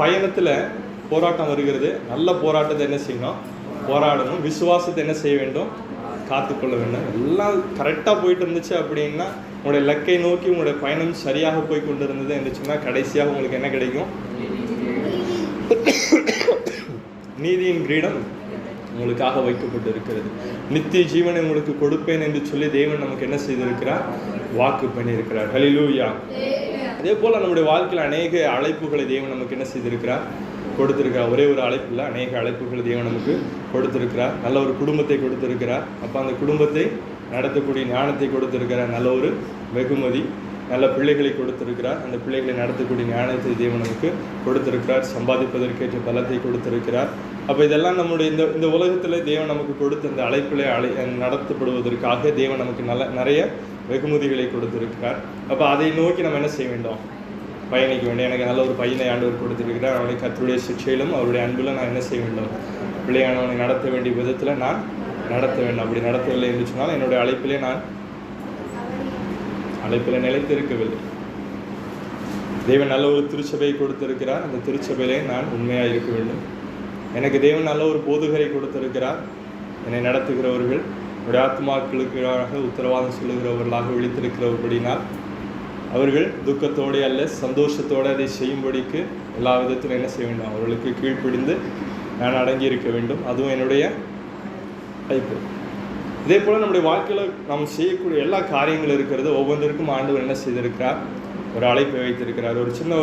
பயணத்தில் போராட்டம் வருகிறது. நல்ல போராட்டத்தை என்ன செய்யணும்? போராடணும். விசுவாசத்தை என்ன செய்ய வேண்டும்? காத்துக்கொள்ள வேண்டும். எல்லாம் கரெக்டாக போயிட்டு இருந்துச்சு அப்படின்னா, உங்களுடைய இலக்கை நோக்கி உங்களுடைய பயணம் சரியாக போய் கொண்டு இருந்தது என்று சொன்னால், கடைசியாக உங்களுக்கு என்ன கிடைக்கும்? நீதியின் கிரீடம் உங்களுக்காக வைக்கப்பட்டு இருக்கிறது. நித்திய ஜீவனை உங்களுக்கு கொடுப்பேன் என்று சொல்லி தேவன் நமக்கு என்ன செய்திருக்கிறார்? வாக்கு பண்ணியிருக்கிறார். ஹல்லேலூயா. அதே போல் நம்முடைய வாழ்க்கையில் அநேக அழைப்புகளை தேவன் நமக்கு என்ன செய்திருக்கிறார்? கொடுத்திருக்கிறார். ஒரே ஒரு அழைப்பு இல்லை, அநேக அழைப்புகளை தேவன் நமக்கு கொடுத்திருக்கிறார். நல்ல ஒரு குடும்பத்தை கொடுத்திருக்கிறார். அப்போ அந்த குடும்பத்தை நடத்தக்கூடிய ஞானத்தை கொடுத்திருக்கிறார். நல்ல ஒரு வெகுமதி, நல்ல பிள்ளைகளை கொடுத்திருக்கிறார். அந்த பிள்ளைகளை நடத்தக்கூடிய ஞானத்தை தேவன் நமக்கு கொடுத்திருக்கிறார். சம்பாதிப்பதற்கேற்ற பலத்தை கொடுத்திருக்கிறார். அப்போ இதெல்லாம் நம்முடைய இந்த உலகத்தில் தேவன் நமக்கு கொடுத்த அந்த அழைப்பிலே நடத்தப்படுவதற்காக தேவன் நமக்கு நிறைய வெகுமதிகளை கொடுத்திருக்கிறார். அப்போ அதை நோக்கி நம்ம என்ன செய்ய வேண்டும்? பயணிக்க வேண்டும். எனக்கு நல்ல ஒரு பையனை ஆண்டவர் கொடுத்திருக்கிறார். அவனை கர்த்தருடைய சிட்சையிலும் அவருடைய அன்பிலும் நான் என்ன செய்ய வேண்டும்? பிள்ளையானவனை நடத்த வேண்டிய விதத்தில் நான் நடத்த வேண்டும். அப்படி நடத்தவில்லை என்று சொன்னால் என்னுடைய அழைப்பில் நிலைத்திருக்கவில்லை. தேவன் நல்ல ஒரு திருச்சபையை கொடுத்திருக்கிறார். அந்த திருச்சபையிலே நான் உண்மையாக இருக்க வேண்டும். எனக்கு தேவன் நல்ல ஒரு போதகரை கொடுத்திருக்கிறார். என்னை நடத்துகிறவர்கள் என்னுடைய ஆத்மாக்களுக்காக உத்தரவாதம் சொல்லுகிறவர்களாக விழித்திருக்கிறபடினால் அவர்கள் துக்கத்தோடு அல்ல சந்தோஷத்தோடு அதை செய்யும்படிக்கு எல்லா விதத்திலும் என்ன செய்ய வேண்டும், அவர்களுக்கு கீழ்ப்பிடிந்து நான் அடங்கி இருக்க வேண்டும். அதுவும் என்னுடைய அழைப்பு. இதே போல் நம்முடைய வாழ்க்கையில் நாம் செய்யக்கூடிய எல்லா காரியங்கள் இருக்கிறது ஒவ்வொன்றிற்கும் ஆண்டவர் என்ன செய்திருக்கிறார், ஒரு அழைப்பை வைத்திருக்கிறார். ஒரு சின்ன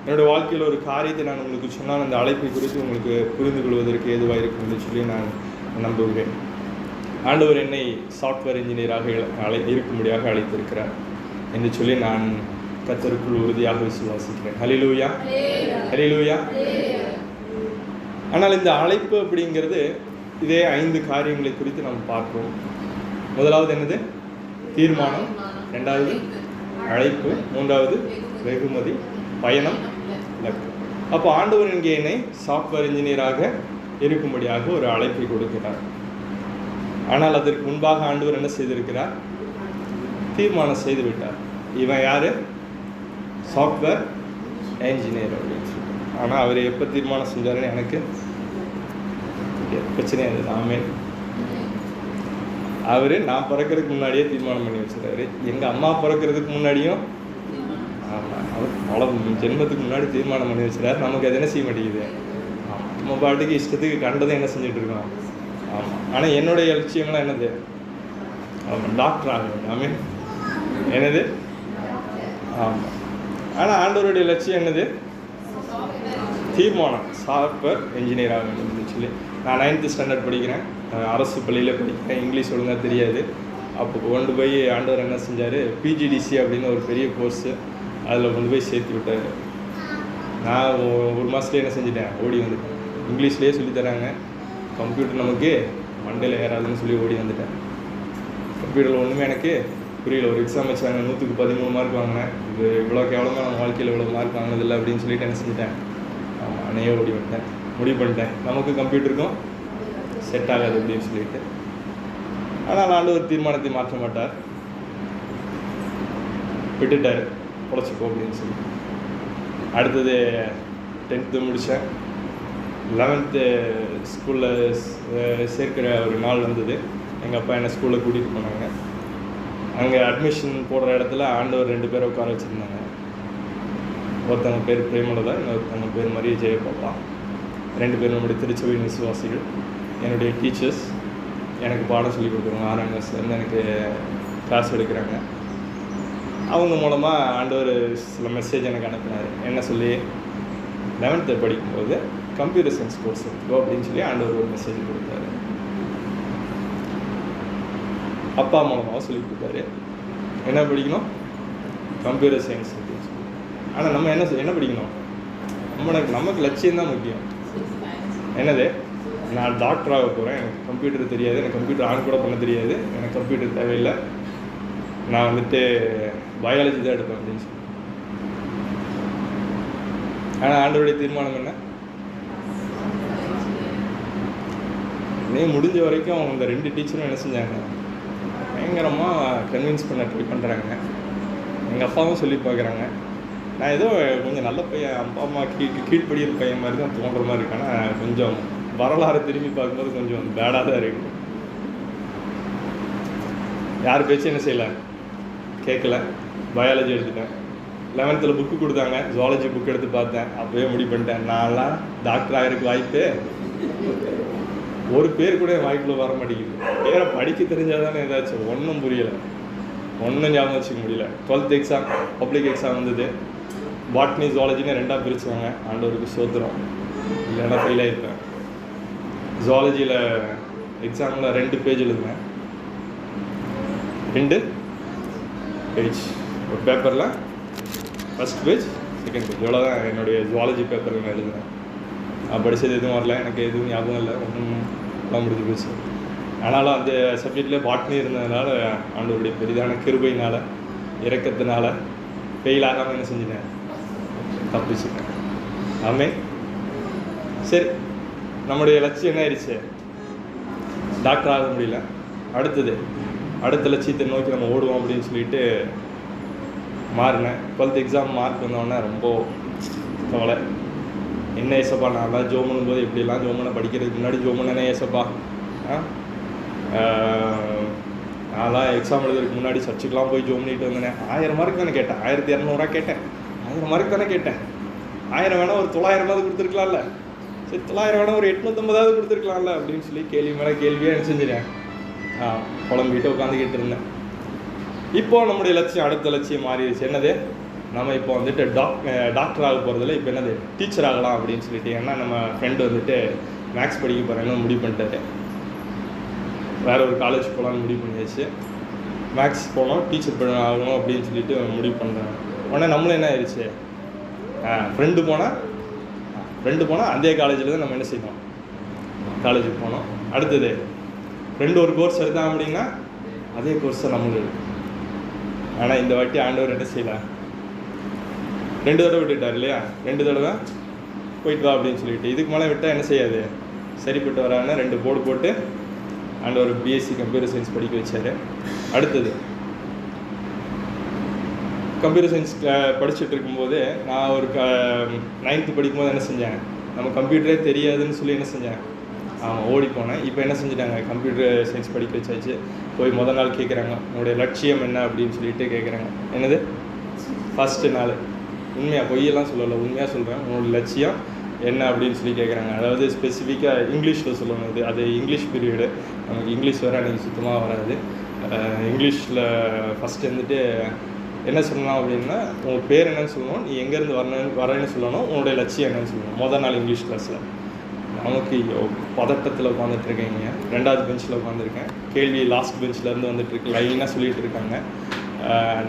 என்னுடைய வாழ்க்கையில் ஒரு காரியத்தை நான் உங்களுக்கு சொன்னால் அந்த அழைப்பை குறித்து உங்களுக்கு புரிந்து கொள்வதற்கு ஏதுவாக இருக்கும் என்று சொல்லி நான் நம்புகிறேன். ஆண்டவர் என்னை சாஃப்ட்வேர் இன்ஜினியராக இருக்கும்படியாக அழைத்திருக்கிறார் என்று சொல்லி நான் கர்த்தருக்குள் உறுதியாக விசுவாசிக்கிறேன். ஹல்லேலூயா, ஹல்லேலூயா. ஆனால் இந்த அழைப்பு அப்படிங்கிறது இதே 5 காரியங்களை குறித்து நாம் பார்க்கிறோம். முதலாவது என்னது? தீர்மானம். 2வது அழைப்பு. 3வது வெகுமதி, பயணம், இலக்கு. அப்போ ஆண்டவர் இங்கே என்னை சாஃப்ட்வேர் இன்ஜினியராக இருக்கும்படியாக ஒரு அழைப்பை கொடுக்கிறார். ஆனால் அதற்கு முன்பாக ஆண்டவர் என்ன செய்திருக்கிறார்? தீர்மானம் செய்து விட்டார். இவன் யாரு? சாஃப்ட்வேர் என்ஜினியர் அப்படின்னு சொல்லி. ஆனால் அவர் எப்போ தீர்மானம் செஞ்சாருன்னு எனக்கு பிரச்சனையாக இருந்தது. ஆமே. அவர் நான் பிறக்கிறதுக்கு முன்னாடியே தீர்மானம் பண்ணி வச்சுருக்காரு. எங்கள் அம்மா பிறக்கிறதுக்கு முன்னாடியும் ஆமாம், அவர் அவ்வளோ ஜென்மத்துக்கு முன்னாடி தீர்மானம் பண்ணி வச்சுறாரு. நமக்கு அது என்ன செய்ய மாட்டேங்குது. ஆமாம், நம்ம பாட்டுக்கு இஷ்டத்துக்கு கண்டதை என்ன செஞ்சுட்டு இருக்கோம். ஆமாம். ஆனால் என்னுடைய லட்சியங்கள்லாம் என்னது? ஆமாம், டாக்டர் ஆகணும். ஆமே. என்னது? ஆமாம். ஆனால் ஆண்டவருடைய லட்சியம் என்னது? தீர்மானம், சாஃப்ட்வேர் என்ஜினியர் ஆக வேண்டும் அப்படின்னு சொல்லி. நான் 9th ஸ்டாண்டர்ட் படிக்கிறேன், அரசு பள்ளியில் படிக்கிறேன். இங்கிலீஷ் ஒழுங்காக தெரியாது. அப்போ கொண்டு போய் ஆண்டவர் என்ன செஞ்சார், பிஜிடிசி அப்படின்னு ஒரு பெரிய கோர்ஸு, அதில் கொண்டு போய் சேர்த்து விட்டார். நான் ஒரு மாதத்துலேயே என்ன செஞ்சுட்டேன், ஓடி வந்துட்டேன். இங்கிலீஷ்லேயே சொல்லித்தராங்க, கம்ப்யூட்டர் நமக்கு மண்டையில் ஏறாதுன்னு சொல்லி ஓடி வந்துட்டேன். கம்ப்யூட்டரில் ஒன்றுமே எனக்கு புரியல. ஒரு எக்ஸாம் வச்சாங்க, 100க்கு 13 மார்க் வாங்கினேன். இது இவ்வளோ கேவலமாக நம்ம வாழ்க்கையில் இவ்வளோ மார்க் வாங்கினதில்லை அப்படின்னு சொல்லிட்டு என்ன செஞ்சுட்டேன். ஆமாம், அன்னையே ஓடி வந்துட்டேன். முடிவு பண்ணிட்டேன், நமக்கு கம்ப்யூட்டருக்கும் செட் ஆகாது அப்படின்னு சொல்லிட்டு. ஆனால் ஆண்டவர் தீர்மானத்தை மாற்ற மாட்டார். விட்டுட்டார், பொழைச்சிக்கோ அப்படின்னு சொல்லி. அடுத்தது 10th முடித்தேன். 11th ஸ்கூலில் சேர்க்கிற ஒரு நாள் வந்தது. எங்கள் அப்பா என்னை ஸ்கூலில் கூட்டிகிட்டு போனாங்க. அங்கே அட்மிஷன் போடுற இடத்துல ஆண்டவர் 2 பேரை உட்கார வச்சுருந்தாங்க. ஒருத்தவங்க பேர் பிரேமலதா, இன்னொருத்தவங்க பேர் மரிய ஜெயபாப்பா. 2 பேரும் நம்முடைய திருச்சபையின் விசுவாசிகள், என்னுடைய டீச்சர்ஸ். எனக்கு பாடம் சொல்லி கொடுக்குறவங்க 6ஆம் கிளாஸ்லேருந்து எனக்கு கிளாஸ் எடுக்கிறாங்க. அவங்க மூலமாக ஆண்டவர் சில மெசேஜ் எனக்கு அனுப்பினார். என்ன சொல்லி, 11th படிக்கும்போது கம்ப்யூட்டர் சயின்ஸ் கோர்ஸ் எடுத்துக்கோ அப்படின்னு சொல்லி ஆண்டவர் ஒரு மெசேஜ் கொடுத்தாரு. அப்பா மூலமாக சொல்லி கொடுத்தாரு, என்ன படிக்கணும், கம்ப்யூட்டர் சயின்ஸ் அப்படின்னு சொல்லி. ஆனால் நம்ம என்ன படிக்கணும், நமக்கு லட்சியம்தான் முக்கியம். என்னது, நான் டாக்டராக போகிறேன், எனக்கு கம்ப்யூட்டர் தெரியாது, எனக்கு கம்ப்யூட்டர் ஆன் கூட பண்ண தெரியாது, எனக்கு கம்ப்யூட்டர் தேவையில்லை, நான் வந்துட்டு பயாலஜி தான் எடுப்பேன் அப்படின்னு சொல்லி. ஆனால் ஆண்டவருடைய தீர்மானம் என்ன, முடிஞ்ச வரைக்கும் அவங்க இந்த 2 டீச்சரும் என்ன செஞ்சாங்க, பயங்கரமாக கன்வின்ஸ் பண்ண ட்ரை பண்ணுறாங்க. எங்கள் அப்பாவும் சொல்லி பார்க்குறாங்க. நான் ஏதோ கொஞ்சம் நல்ல பையன், அப்பா அம்மா கீழ்ப்படியிற பையன் மாதிரி தான் தோன்ற மாதிரி இருக்கு. ஆனால் கொஞ்சம் வரலாறு திரும்பி பார்க்கும்போது கொஞ்சம் பேடாக தான் இருக்குது. யார் பேச்சு என்ன செய்யலை, கேட்கல. பயாலஜி எடுத்துட்டேன். 11th புக்கு கொடுத்தாங்க, ஜுவாலஜி புக் எடுத்து பார்த்தேன். அப்போயே முடிவு பண்ணிட்டேன், நான்லாம் டாக்டர் ஆகிறதுக்கு வாய்ப்பு ஒரு பேர் கூட என் வாய்ப்புல வர மாட்டேங்குது. பேரை படிக்க தெரிஞ்சால் தானே ஏதாச்சும். ஒன்றும் புரியலை, ஒன்றும் ஞாபகம் வச்சுக்க முடியல. 12th எக்ஸாம், பப்ளிக் எக்ஸாம் வந்தது. பாட்னி ஜுவாலஜின்னு 2ஆக பிரிச்சுவாங்க. ஆண்டவருக்கு சோத்திரம், இல்லைன்னா ஃபெயில் ஆகிருப்பேன். ஜுவாலஜியில் எக்ஸாமில் 2 பேஜ் எழுதுனேன். 2 பேஜ் ஒரு பேப்பரில், ஃபஸ்ட் பேஜ், செகண்ட் பேஜ், இவ்வளோதான் என்னுடைய ஜுவாலஜி பேப்பரில் நான் எழுதுனேன். நான் படித்தது எதுவும் வரல, எனக்கு எதுவும் ஞாபகம் இல்லை, ஒன்றும் முடிஞ்சு போச்சு. ஆனாலும் அந்த சப்ஜெக்டில் பாட்னி இருந்ததுனால ஆண்டவருடைய பெரிதான கிருபையினால், இரக்கத்தினால ஃபெயில் ஆகாமல் என்ன செஞ்சிட்டேன், தப்பிச்சுட்டேன். ஆமே. சரி, நம்முடைய லட்சியம் என்ன ஆயிடுச்சு, டாக்டர் ஆக முடியல. அடுத்த லட்சியத்தை நோக்கி நம்ம ஓடுவோம் அப்படின்னு சொல்லிட்டு மாறினேன். 12th எக்ஸாம் மார்க் வந்தோடனே ரொம்ப கவலை. என்ன ஏசப்பா, நான் தான் ஜோமனும் போது எப்படிலாம் ஜோமனை படிக்கிறதுக்கு முன்னாடி ஜோமனே ஏசப்பா நான்லாம் எக்ஸாம் எழுதுறதுக்கு முன்னாடி சர்ச்சுக்கெலாம் போய் ஜோம் பண்ணிட்டு வந்தேன். 1000 மார்க் தானே கேட்டேன், 1200 கேட்டேன், 1000 மார்க் தானே கேட்டேன். 1000 வேணால் ஒரு 900 கொடுத்துருக்கலாம்ல, சரி 900 வேணால் ஒரு 850 கொடுத்துருக்கலாம்ல அப்படின்னு சொல்லி கேள்வி மேலே கேள்வியாக என்ன செஞ்சிடேன், குழம்பிட்டு உட்காந்துக்கிட்டு இருந்தேன். இப்போ நம்முடைய லட்சியம், அடுத்த லட்சியம் மாறிடுச்சு. என்னது, நம்ம இப்போ வந்துட்டு டாக்டர் ஆக போகிறதில்ல, இப்போ என்னது டீச்சர் ஆகலாம் அப்படின்னு சொல்லிட்டு. ஏன்னா நம்ம ஃப்ரெண்டு வந்துட்டு மேக்ஸ் படிக்க போகிறேன்னு முடிவு பண்ணிட்டாரு. வேறு ஒரு காலேஜ் போகலான்னு முடிவு பண்ணியாச்சு. மேக்ஸ் போனோம், டீச்சர் ஆகணும் அப்படின்னு சொல்லிட்டு முடிவு பண்ணுறாங்க. உடனே நம்மளும் என்ன ஆயிடுச்சு, ஃப்ரெண்டு போனால் அதே காலேஜில் தான் நம்ம என்ன செய்யணும், காலேஜுக்கு போனோம். அடுத்தது ஃப்ரெண்டு ஒரு கோர்ஸ் எடுத்தான் அப்படின்னா அதே கோர்ஸை நம்மளும். ஆனால் இந்த வாட்டி ஆண்டவர் என்ன செய்யலாம், 2 தடவை விட்டுட்டார் இல்லையா, 2 தடவை போயிட்டு வா அப்படின்னு சொல்லிட்டு. இதுக்கு மேலே விட்டால் என்ன செய்யாது, சரிப்பட்டு வரான்னு 2 போர்டு போட்டு ஆண்டவர் பிஎஸ்சி கம்ப்யூட்டர் சயின்ஸ் படிக்க வச்சார். அடுத்தது கம்ப்யூட்டர் சயின்ஸ் படிச்சுட்டு இருக்கும்போது நான் ஒரு 9th படிக்கும்போது என்ன செஞ்சேன், நம்ம கம்ப்யூட்டரே தெரியாதுன்னு சொல்லி என்ன செஞ்சேன், ஓடி போனேன். இப்போ என்ன செஞ்சுட்டாங்க, கம்ப்யூட்டர் சயின்ஸ் படிக்க வச்சாச்சு. போய் முதல் நாள் கேட்குறாங்க, உங்களுடைய லட்சியம் என்ன அப்படின்னு சொல்லிட்டு கேட்குறாங்க. என்னது, ஃபஸ்ட்டு நாள். உண்மையாக பொய்யெல்லாம் சொல்லலை, உண்மையாக சொல்கிறேன். உங்களோட லட்சியம் என்ன அப்படின்னு சொல்லி கேட்குறாங்க. அதாவது ஸ்பெசிஃபிக்காக இங்கிலீஷில் சொல்லணும். அது இங்கிலீஷ் பீரியடு, நமக்கு இங்கிலீஷ் வர அன்றைக்கி சுத்தமாக வராது. இங்கிலீஷில் ஃபஸ்ட்டு வந்துட்டு என்ன சொல்லணும் அப்படின்னா, உங்கள் பேர் என்னன்னு சொல்லணும், நீ எங்கேருந்து வரேன்னு சொல்லணும், உங்களுடைய லட்சியம் என்னன்னு சொல்லணும். முதல் நாள் இங்கிலீஷ் கிளாஸில் நமக்கு பதட்டத்தில் உட்காந்துட்ருக்கீங்க. 2வது பெஞ்சில் உட்காந்துருக்கேன். கேள்வி லாஸ்ட் பெஞ்சிலேருந்து வந்துட்டுருக்கு, லைனாக சொல்லிகிட்டு இருக்காங்க.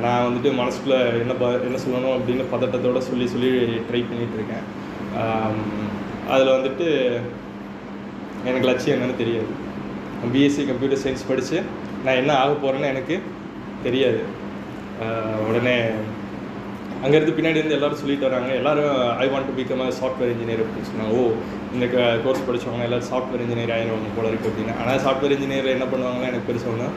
நான் வந்துட்டு மனசுக்குள்ளே என்ன சொல்லணும் அப்படின்னு பதட்டத்தோடு சொல்லி ட்ரை பண்ணிகிட்ருக்கேன். அதில் வந்துட்டு எனக்கு லட்சியம் என்னன்னு தெரியாது. பிஎஸ்சி கம்ப்யூட்டர் சயின்ஸ் படித்து நான் என்ன ஆக போகிறேன்னு எனக்கு தெரியாது. உடனே அங்கேருந்து பின்னாடி இருந்து எல்லோரும் சொல்லிட்டு வராங்க. எல்லோரும் ஐ want to become a software engineer அப்படின்னு சொன்னாங்க. ஓ, இந்த கோர்ஸ் படித்தவங்க எல்லோரும் சாஃப்ட்வேர் இன்ஜினியர் ஆயிடுவாங்க போல இருக்குது அப்படின்னு. ஆனால் சாஃப்ட்வேர் இன்ஜினியர் என்ன பண்ணுவாங்கன்னா எனக்கு பெருசாக ஒன்றும்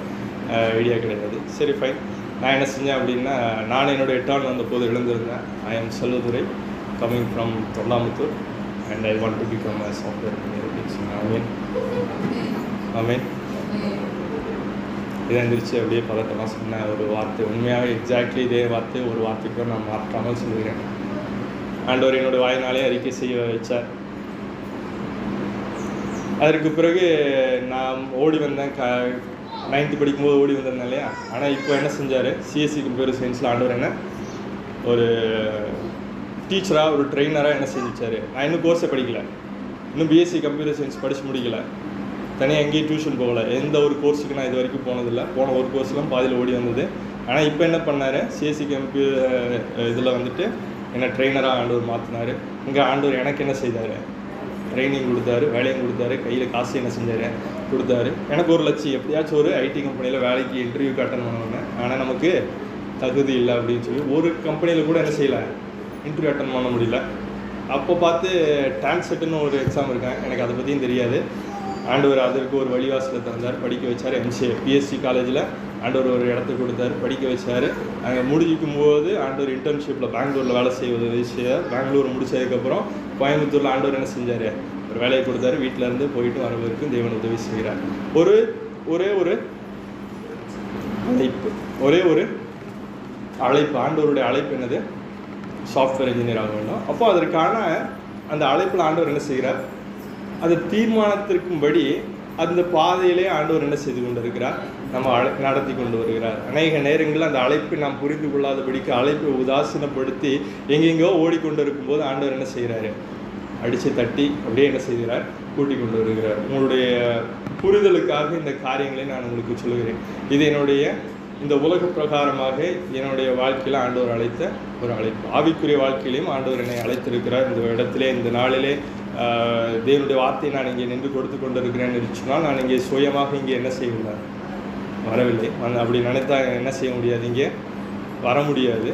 ஐடியா கிடையாது. சரி ஃபைன். நான் என்ன செஞ்சேன் அப்படின்னா, நான் என்னோடய 8ஆம் வந்த போது எழுந்திருந்தேன். I am Selvadurai, coming from Thondamuthur, and I want to become a software engineer அப்படின்னு சொன்னேன். ஆமீன். இதை எழுந்திரிச்சு அப்படியே பதட்டமாக சொன்ன ஒரு வார்த்தை, உண்மையாகவே எக்ஸாக்ட்லி இதே வார்த்தை ஒரு வார்த்தைக்கும் நான் மாற்றாமல் சொல்லுகிறேன். ஆண்டவர் என்னோடய வாயினாலே அறிக்கை செய்ய வச்சார். அதற்கு பிறகு நான் ஓடி வந்தேன். 9th படிக்கும்போது ஓடி வந்திருந்தேன் இல்லையா. ஆனால் இப்போ என்ன செஞ்சார், சிஎஸ்சி கம்ப்யூட்டர் சயின்ஸில் ஆண்டவர் என்ன ஒரு டீச்சராக, ஒரு ட்ரெயினராக என்ன செஞ்சிச்சார். நான் இன்னும் கோர்ஸை படிக்கலை, இன்னும் பிஎஸ்சி கம்ப்யூட்டர் சயின்ஸ் படித்து முடிக்கலை, தனியாக எங்கேயும் டியூஷன் போகலை, எந்த ஒரு கோர்ஸுக்கு நான் இது வரைக்கும் போனதில்லை. போன ஒரு கோர்ஸ்லாம் பாதியில் ஓடி வந்தது. ஆனால் இப்போ என்ன பண்ணார், சிஎஸ்சி கம்ப்யூட்டர் இதில் வந்துட்டு என்னை ட்ரெயினராக ஆண்டவர் மாற்றினார். இங்கே ஆண்டவர் எனக்கு என்ன செய்தார், ட்ரைனிங் கொடுத்தாரு, வேலையும் கொடுத்தாரு, கையில் காசு என்ன செஞ்சார் கொடுத்தாரு. எனக்கு ஒரு லட்சியம், எப்படியாச்சும் ஒரு ஐடி கம்பெனியில் வேலைக்கு இன்டர்வியூக்கு அட்டன் பண்ணுவேன். ஆனால் நமக்கு தகுதி இல்லை அப்படின்னு சொல்லி ஒரு கம்பெனியில் கூட என்ன செய்யலை, இன்டர்வியூ அட்டன் பண்ண முடியல. அப்போ பார்த்து டான்செட்டுன்னு ஒரு எக்ஸாம் இருக்கேன், எனக்கு அதை பற்றியும் தெரியாது. ஆண்டவர் அதற்கு ஒரு வழிவாசலை தந்தார், படிக்க வச்சார். எம்சிஏ பிஎஸ்சி காலேஜில் ஆண்டவர் ஒரு இடத்த கொடுத்தாரு, படிக்க வச்சார். அங்கே முடிக்கும் போது ஆண்டவர் இன்டர்ன்ஷிப்பில் பெங்களூரில் வேலை செய்வது விஷயம். பெங்களூர் முடித்ததுக்கப்புறம் கோயம்புத்தூரில் ஆண்டவர் என்ன செஞ்சார், ஒரு வேலையை கொடுத்தாரு. வீட்டிலேருந்து போயிட்டு வரவருக்கும் தேவன் உதவி செய்கிறார். ஒரே ஒரு அழைப்பு, ஆண்டவருடைய அழைப்பு என்னது, சாஃப்ட்வேர் இன்ஜினியர் ஆக வேண்டும். அப்போ அதற்கான அந்த அழைப்பில் ஆண்டவர் என்ன செய்கிறார், அது தீர்மானத்திற்கும்படி அந்த பாதையிலே ஆண்டவர் என்ன செய்து கொண்டு இருக்கிறார், நம்ம நடத்தி கொண்டு வருகிறார். அநேக நேரங்களில் அந்த அழைப்பை நாம் புரிந்து கொள்ளாதபடிக்கு அழைப்பை உதாசீனப்படுத்தி எங்கெங்கோ ஓடிக்கொண்டு இருக்கும்போது ஆண்டவர் என்ன செய்கிறாரு, அடித்து தட்டி அப்படியே என்ன செய்கிறார், கூட்டிக் கொண்டு வருகிறார். உங்களுடைய புரிதலுக்காக இந்த காரியங்களை நான் உங்களுக்கு சொல்கிறேன். இது என்னுடைய இந்த உலக பிரகாரமாக என்னுடைய வாழ்க்கையில் ஆண்டவர் அழைத்த ஒரு அழைப்பு. ஆவிக்குரிய வாழ்க்கையிலையும் ஆண்டவர் என்னை அழைத்திருக்கிறார். இந்த இடத்திலே, இந்த நாளிலே தேவனுடைய வார்த்தையை நான் இங்கே நின்று கொடுத்து கொண்டு இருக்கிறேன்னு சொன்னால் நான் இங்கே சுயமாக இங்கே என்ன செய்யவில்லை, வரவில்லை. அப்படி நினைத்தா என்ன செய்ய முடியாது, இங்கே வர முடியாது.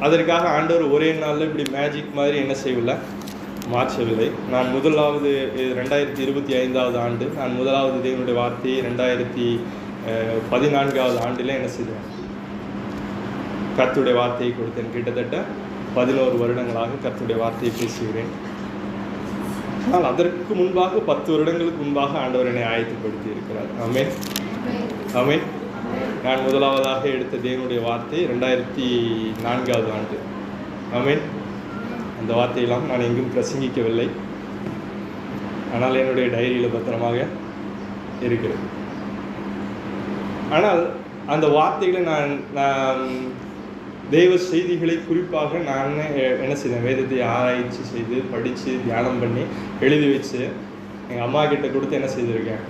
அதற்காக ஆண்டவர் ஒரே நாளில் இப்படி மேஜிக் மாதிரி என்ன செய்யவில்லை, மாற்றவில்லை. நான் 2025 ஆண்டு நான் முதலாவது தேவனுடைய வார்த்தையை 2014 ஆண்டில் என்ன செய்தேன், கர்த்தருடைய வார்த்தையை கொடுத்தேன். கிட்டத்தட்ட 11 வருடங்களாக கர்த்தருடைய வார்த்தையை பேசுகிறேன். ஆனால் அதற்கு முன்பாக 10 வருடங்களுக்கு முன்பாக ஆண்டவர் என்னை ஆயத்தப்படுத்தி இருக்கிறார். ஆமென், ஆமென். நான் முதலாவதாக எடுத்த தேவனுடைய வார்த்தை 2004 ஆண்டு. ஆமென். அந்த வார்த்தையெல்லாம் நான் எங்கும் பிரசங்கிக்கவில்லை, ஆனால் என்னுடைய டைரியில் பத்திரமாக இருக்கிறது. ஆனால் அந்த வார்த்தைகளை நான் தெய்வ செய்திகளை குறிப்பாக நான் என்ன செய்தேன், வேதத்தை ஆராய்ச்சி செய்து படித்து தியானம் பண்ணி எழுதி வச்சு எங்கள் அம்மா கிட்ட கொடுத்து என்ன செய்திருக்கேன்,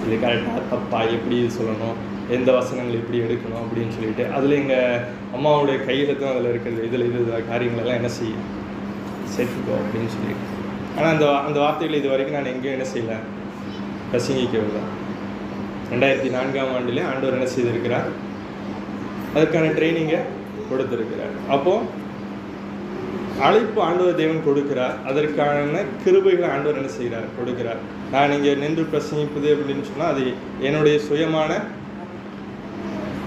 இது கரெக்டாக தப்பா, எப்படி சொல்லணும், எந்த வசனங்கள் எப்படி எடுக்கணும் அப்படின்னு சொல்லிட்டு அதில் எங்கள் அம்மாவுடைய கையெழுத்தும் அதில் இருக்கிறது, இது காரியங்களெல்லாம் என்ன செய்ய சேர்த்துக்கோ அப்படின்னு சொல்லிட்டு. ஆனால் அந்த வார்த்தைகளை இது வரைக்கும் நான் எங்கேயும் என்ன செய்யலை, பிரசங்கிக்கவில்லை. 2004 ஆண்டிலே ஆண்டவர் என்ன செய்திருக்கிறார், அதுக்கான ட்ரைனிங்கை கொடுத்துருக்கிறார். அப்போது அழைப்பு ஆண்டவர் தேவன் கொடுக்கிறார், அதற்கான கிருபைகளை ஆண்டவர் என்ன செய்கிறார், கொடுக்கிறார். நான் இங்கே நின்று பிரசங்கிப்பது அப்படின்னு சொன்னால் அது என்னுடைய சுயமான,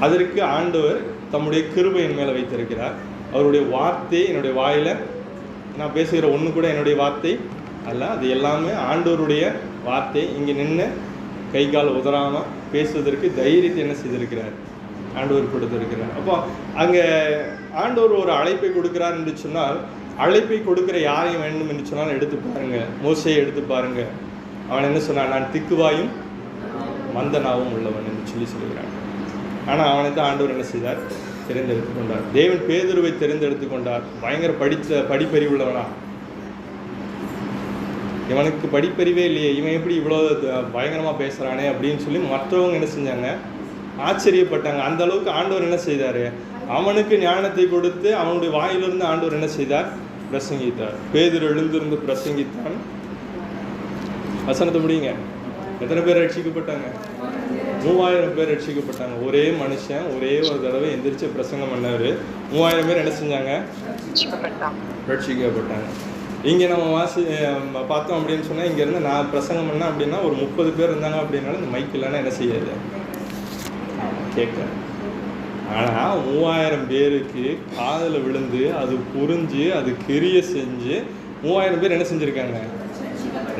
அதற்கு ஆண்டவர் தம்முடைய கிருபையின் மேலே வைத்திருக்கிறார். அவருடைய வார்த்தை என்னுடைய வாயில் நான் பேசுகிற ஒன்று கூட என்னுடைய வார்த்தை அல்ல, அது எல்லாமே ஆண்டவருடைய வார்த்தை. இங்கே நின்று கை கால் உதறாமல் பேசுவதற்கு தைரியத்தை என்ன செய்திருக்கிறார், ஆண்டவர் கொடுத்திருக்கிறார். அப்போ அங்கே ஆண்டவர் ஒரு அழைப்பை கொடுக்கிறார் என்று சொன்னால், அழைப்பை கொடுக்கிற யாரையும் வேண்டும் என்று சொன்னால் எடுத்து பாருங்க, மோசையை எடுத்து பாருங்க. அவன் என்ன சொன்னான், நான் திக்குவாயும் மந்தனாவும் உள்ளவன் என்று சொல்லுகிறான். ஆனால் அவனை தான் ஆண்டவர் என்ன செய்தார், தெரிந்தெடுத்து கொண்டார். தேவன் பேதுருவை தெரிந்தெடுத்து கொண்டார். பயங்கர படிப்பறிவு உள்ளவனா, இவனுக்கு படிப்பறிவே இல்லையே, இவன் எப்படி இவ்வளோ பயங்கரமாக பேசுகிறானே அப்படின்னு சொல்லி மற்றவங்க என்ன செஞ்சாங்க, ஆச்சரியப்பட்டாங்க. அந்த அளவுக்கு ஆண்டவர் என்ன செய்தார், அவனுக்கு ஞானத்தை கொடுத்து அவனுடைய வாயிலிருந்து ஆண்டவர் என்ன செய்தார், பிரசங்கித்தார். பேதுரு எழுந்திருந்து பிரசங்கித்தான். வசனத்தை முடியுங்க. எத்தனை பேர் ரட்சிக்கப்பட்டாங்க? 3000 பேர் ரட்சிக்கப்பட்டாங்க. ஒரே மனுஷன் ஒரே ஒரு தடவை எந்திரிச்சு பிரசங்கம் பண்ணார். 3000 பேர் என்ன செஞ்சாங்க, ரட்சிக்கப்பட்டாங்க. இங்கே நம்ம பார்த்தோம் அப்படின்னு சொன்னால், இங்கேருந்து நான் பிரசங்கம் பண்ணேன் அப்படின்னா ஒரு 30 பேர் இருந்தாங்க அப்படின்னாலும் இந்த மைக் இல்லைன்னா என்ன செய்யாது, கேட்க. ஆனால் 3000 பேருக்கு காதில் விழுந்து அது புரிஞ்சு அது கிரிய செஞ்சு 3000 பேர் என்ன செஞ்சுருக்காங்க,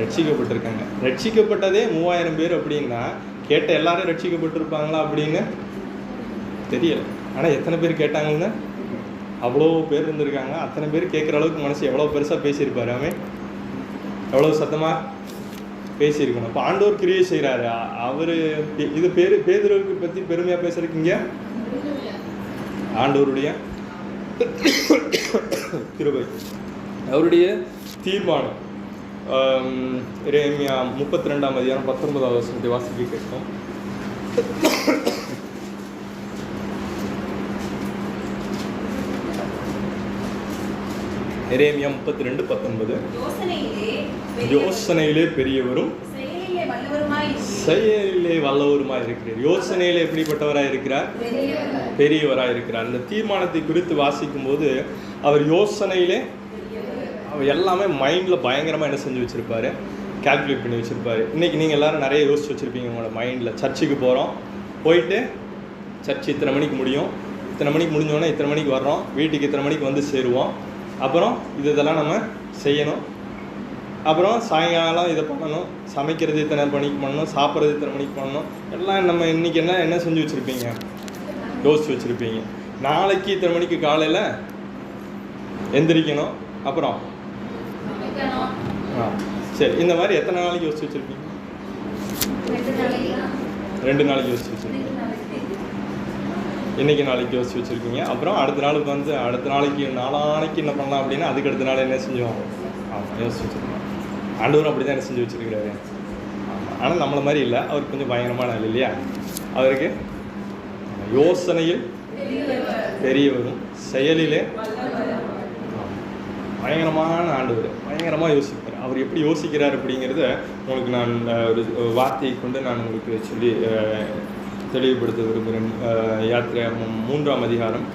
ரட்சிக்கப்பட்டிருக்காங்க. ரட்சிக்கப்பட்டதே 3000 பேர் அப்படின்னா கேட்ட எல்லாரும் ரட்சிக்கப்பட்டிருப்பாங்களா அப்படின்னு தெரியல. ஆனால் எத்தனை பேர் கேட்டாங்கன்னு அவ்வளோ பேர் இருந்திருக்காங்க. அத்தனை பேர் கேட்குற அளவுக்கு மனசு எவ்வளோ பெருசாக பேசியிருப்பாரு, அவன் எவ்வளோ சத்தமாக பேசியிருக்கணும். இப்போ ஆண்டவர் கிரியை செய்கிறாரு. அவர் இது பேதுருவுக்கு பற்றி பெருமையாக பேசுறதுக்கு ஆண்டவருடைய கிருபை, அவருடைய தீர்மானம். எரேமியா 32ஆம் அதிகாரம் 19வது வசனத்தை வாசிக்க கேட்கும். எரேமியா 32:19. யோசனையிலே பெரியவரும் செயலிலே வல்லவருமாய் இருக்கிறார். யோசனையிலே எப்படிப்பட்டவராக இருக்கிறார், பெரியவராக இருக்கிறார். இந்த தீர்மானத்தை குறித்து வாசிக்கும் போது அவர் யோசனையிலே அவர் எல்லாமே மைண்டில் பயங்கரமாக என்ன செஞ்சு வச்சுருப்பார், கால்குலேட் பண்ணி வச்சுருப்பார். இன்றைக்கி நீங்கள் எல்லோரும் நிறைய யோசிச்சு வச்சுருப்பீங்க உங்களோட மைண்டில். சர்ச்சுக்கு போகிறோம், போயிட்டு சர்ச் இத்தனை மணிக்கு முடியும், இத்தனை மணிக்கு முடிஞ்சோடனே இத்தனை மணிக்கு வர்றோம், வீட்டுக்கு இத்தனை மணிக்கு வந்து சேருவோம், அப்புறம் இதெல்லாம் நம்ம செய்யணும், அப்புறம் சாயங்காலம் இதை பண்ணணும், சமைக்கிறது இத்தனை மணிக்கு பண்ணணும், சாப்பிட்றது இத்தனை மணிக்கு பண்ணணும், எல்லாம் நம்ம இன்றைக்கி என்ன செஞ்சு வச்சுருப்பீங்க, யோசிச்சு வச்சுருப்பீங்க. நாளைக்கு இத்தனை மணிக்கு காலையில் எந்திரிக்கணும், அப்புறம் சரி, இந்த மாதிரி எத்தனை நாளைக்கு யோசிச்சு வச்சுருப்பீங்க? 2 நாளைக்கு யோசிச்சு வச்சுருக்கீங்க. இன்றைக்கி நாளைக்கு யோசிச்சு வச்சுருக்கீங்க. அப்புறம் அடுத்த நாளுக்கு வந்து அடுத்த நாளைக்கு நாளானைக்கு என்ன பண்ணலாம் அப்படின்னா அதுக்கு அடுத்த நாள் என்ன செஞ்சோம், ஆமாம் யோசிச்சு வச்சுருக்கோம். ஆண்டவரும் அப்படி தான் என்ன செஞ்சு வச்சுருக்கிறாரு. ஆமாம், ஆனால் நம்மளை மாதிரி இல்லை, அவருக்கு கொஞ்சம் பயங்கரமான ஆள் இல்லையா. அவருக்கு யோசனையில் பெரியவரும் செயலிலே பயங்கரமான ஆண்டவர், பயங்கரமாக யோசிப்பார். அவர் எப்படி யோசிக்கிறார் அப்படிங்கிறத உங்களுக்கு நான் ஒரு வார்த்தையை கொண்டு நான் உங்களுக்கு சொல்லி தெளிவுபடுத்த விரும்புகிறேன். யாத்திரையாகமம் 3ஆம் அதிகாரம்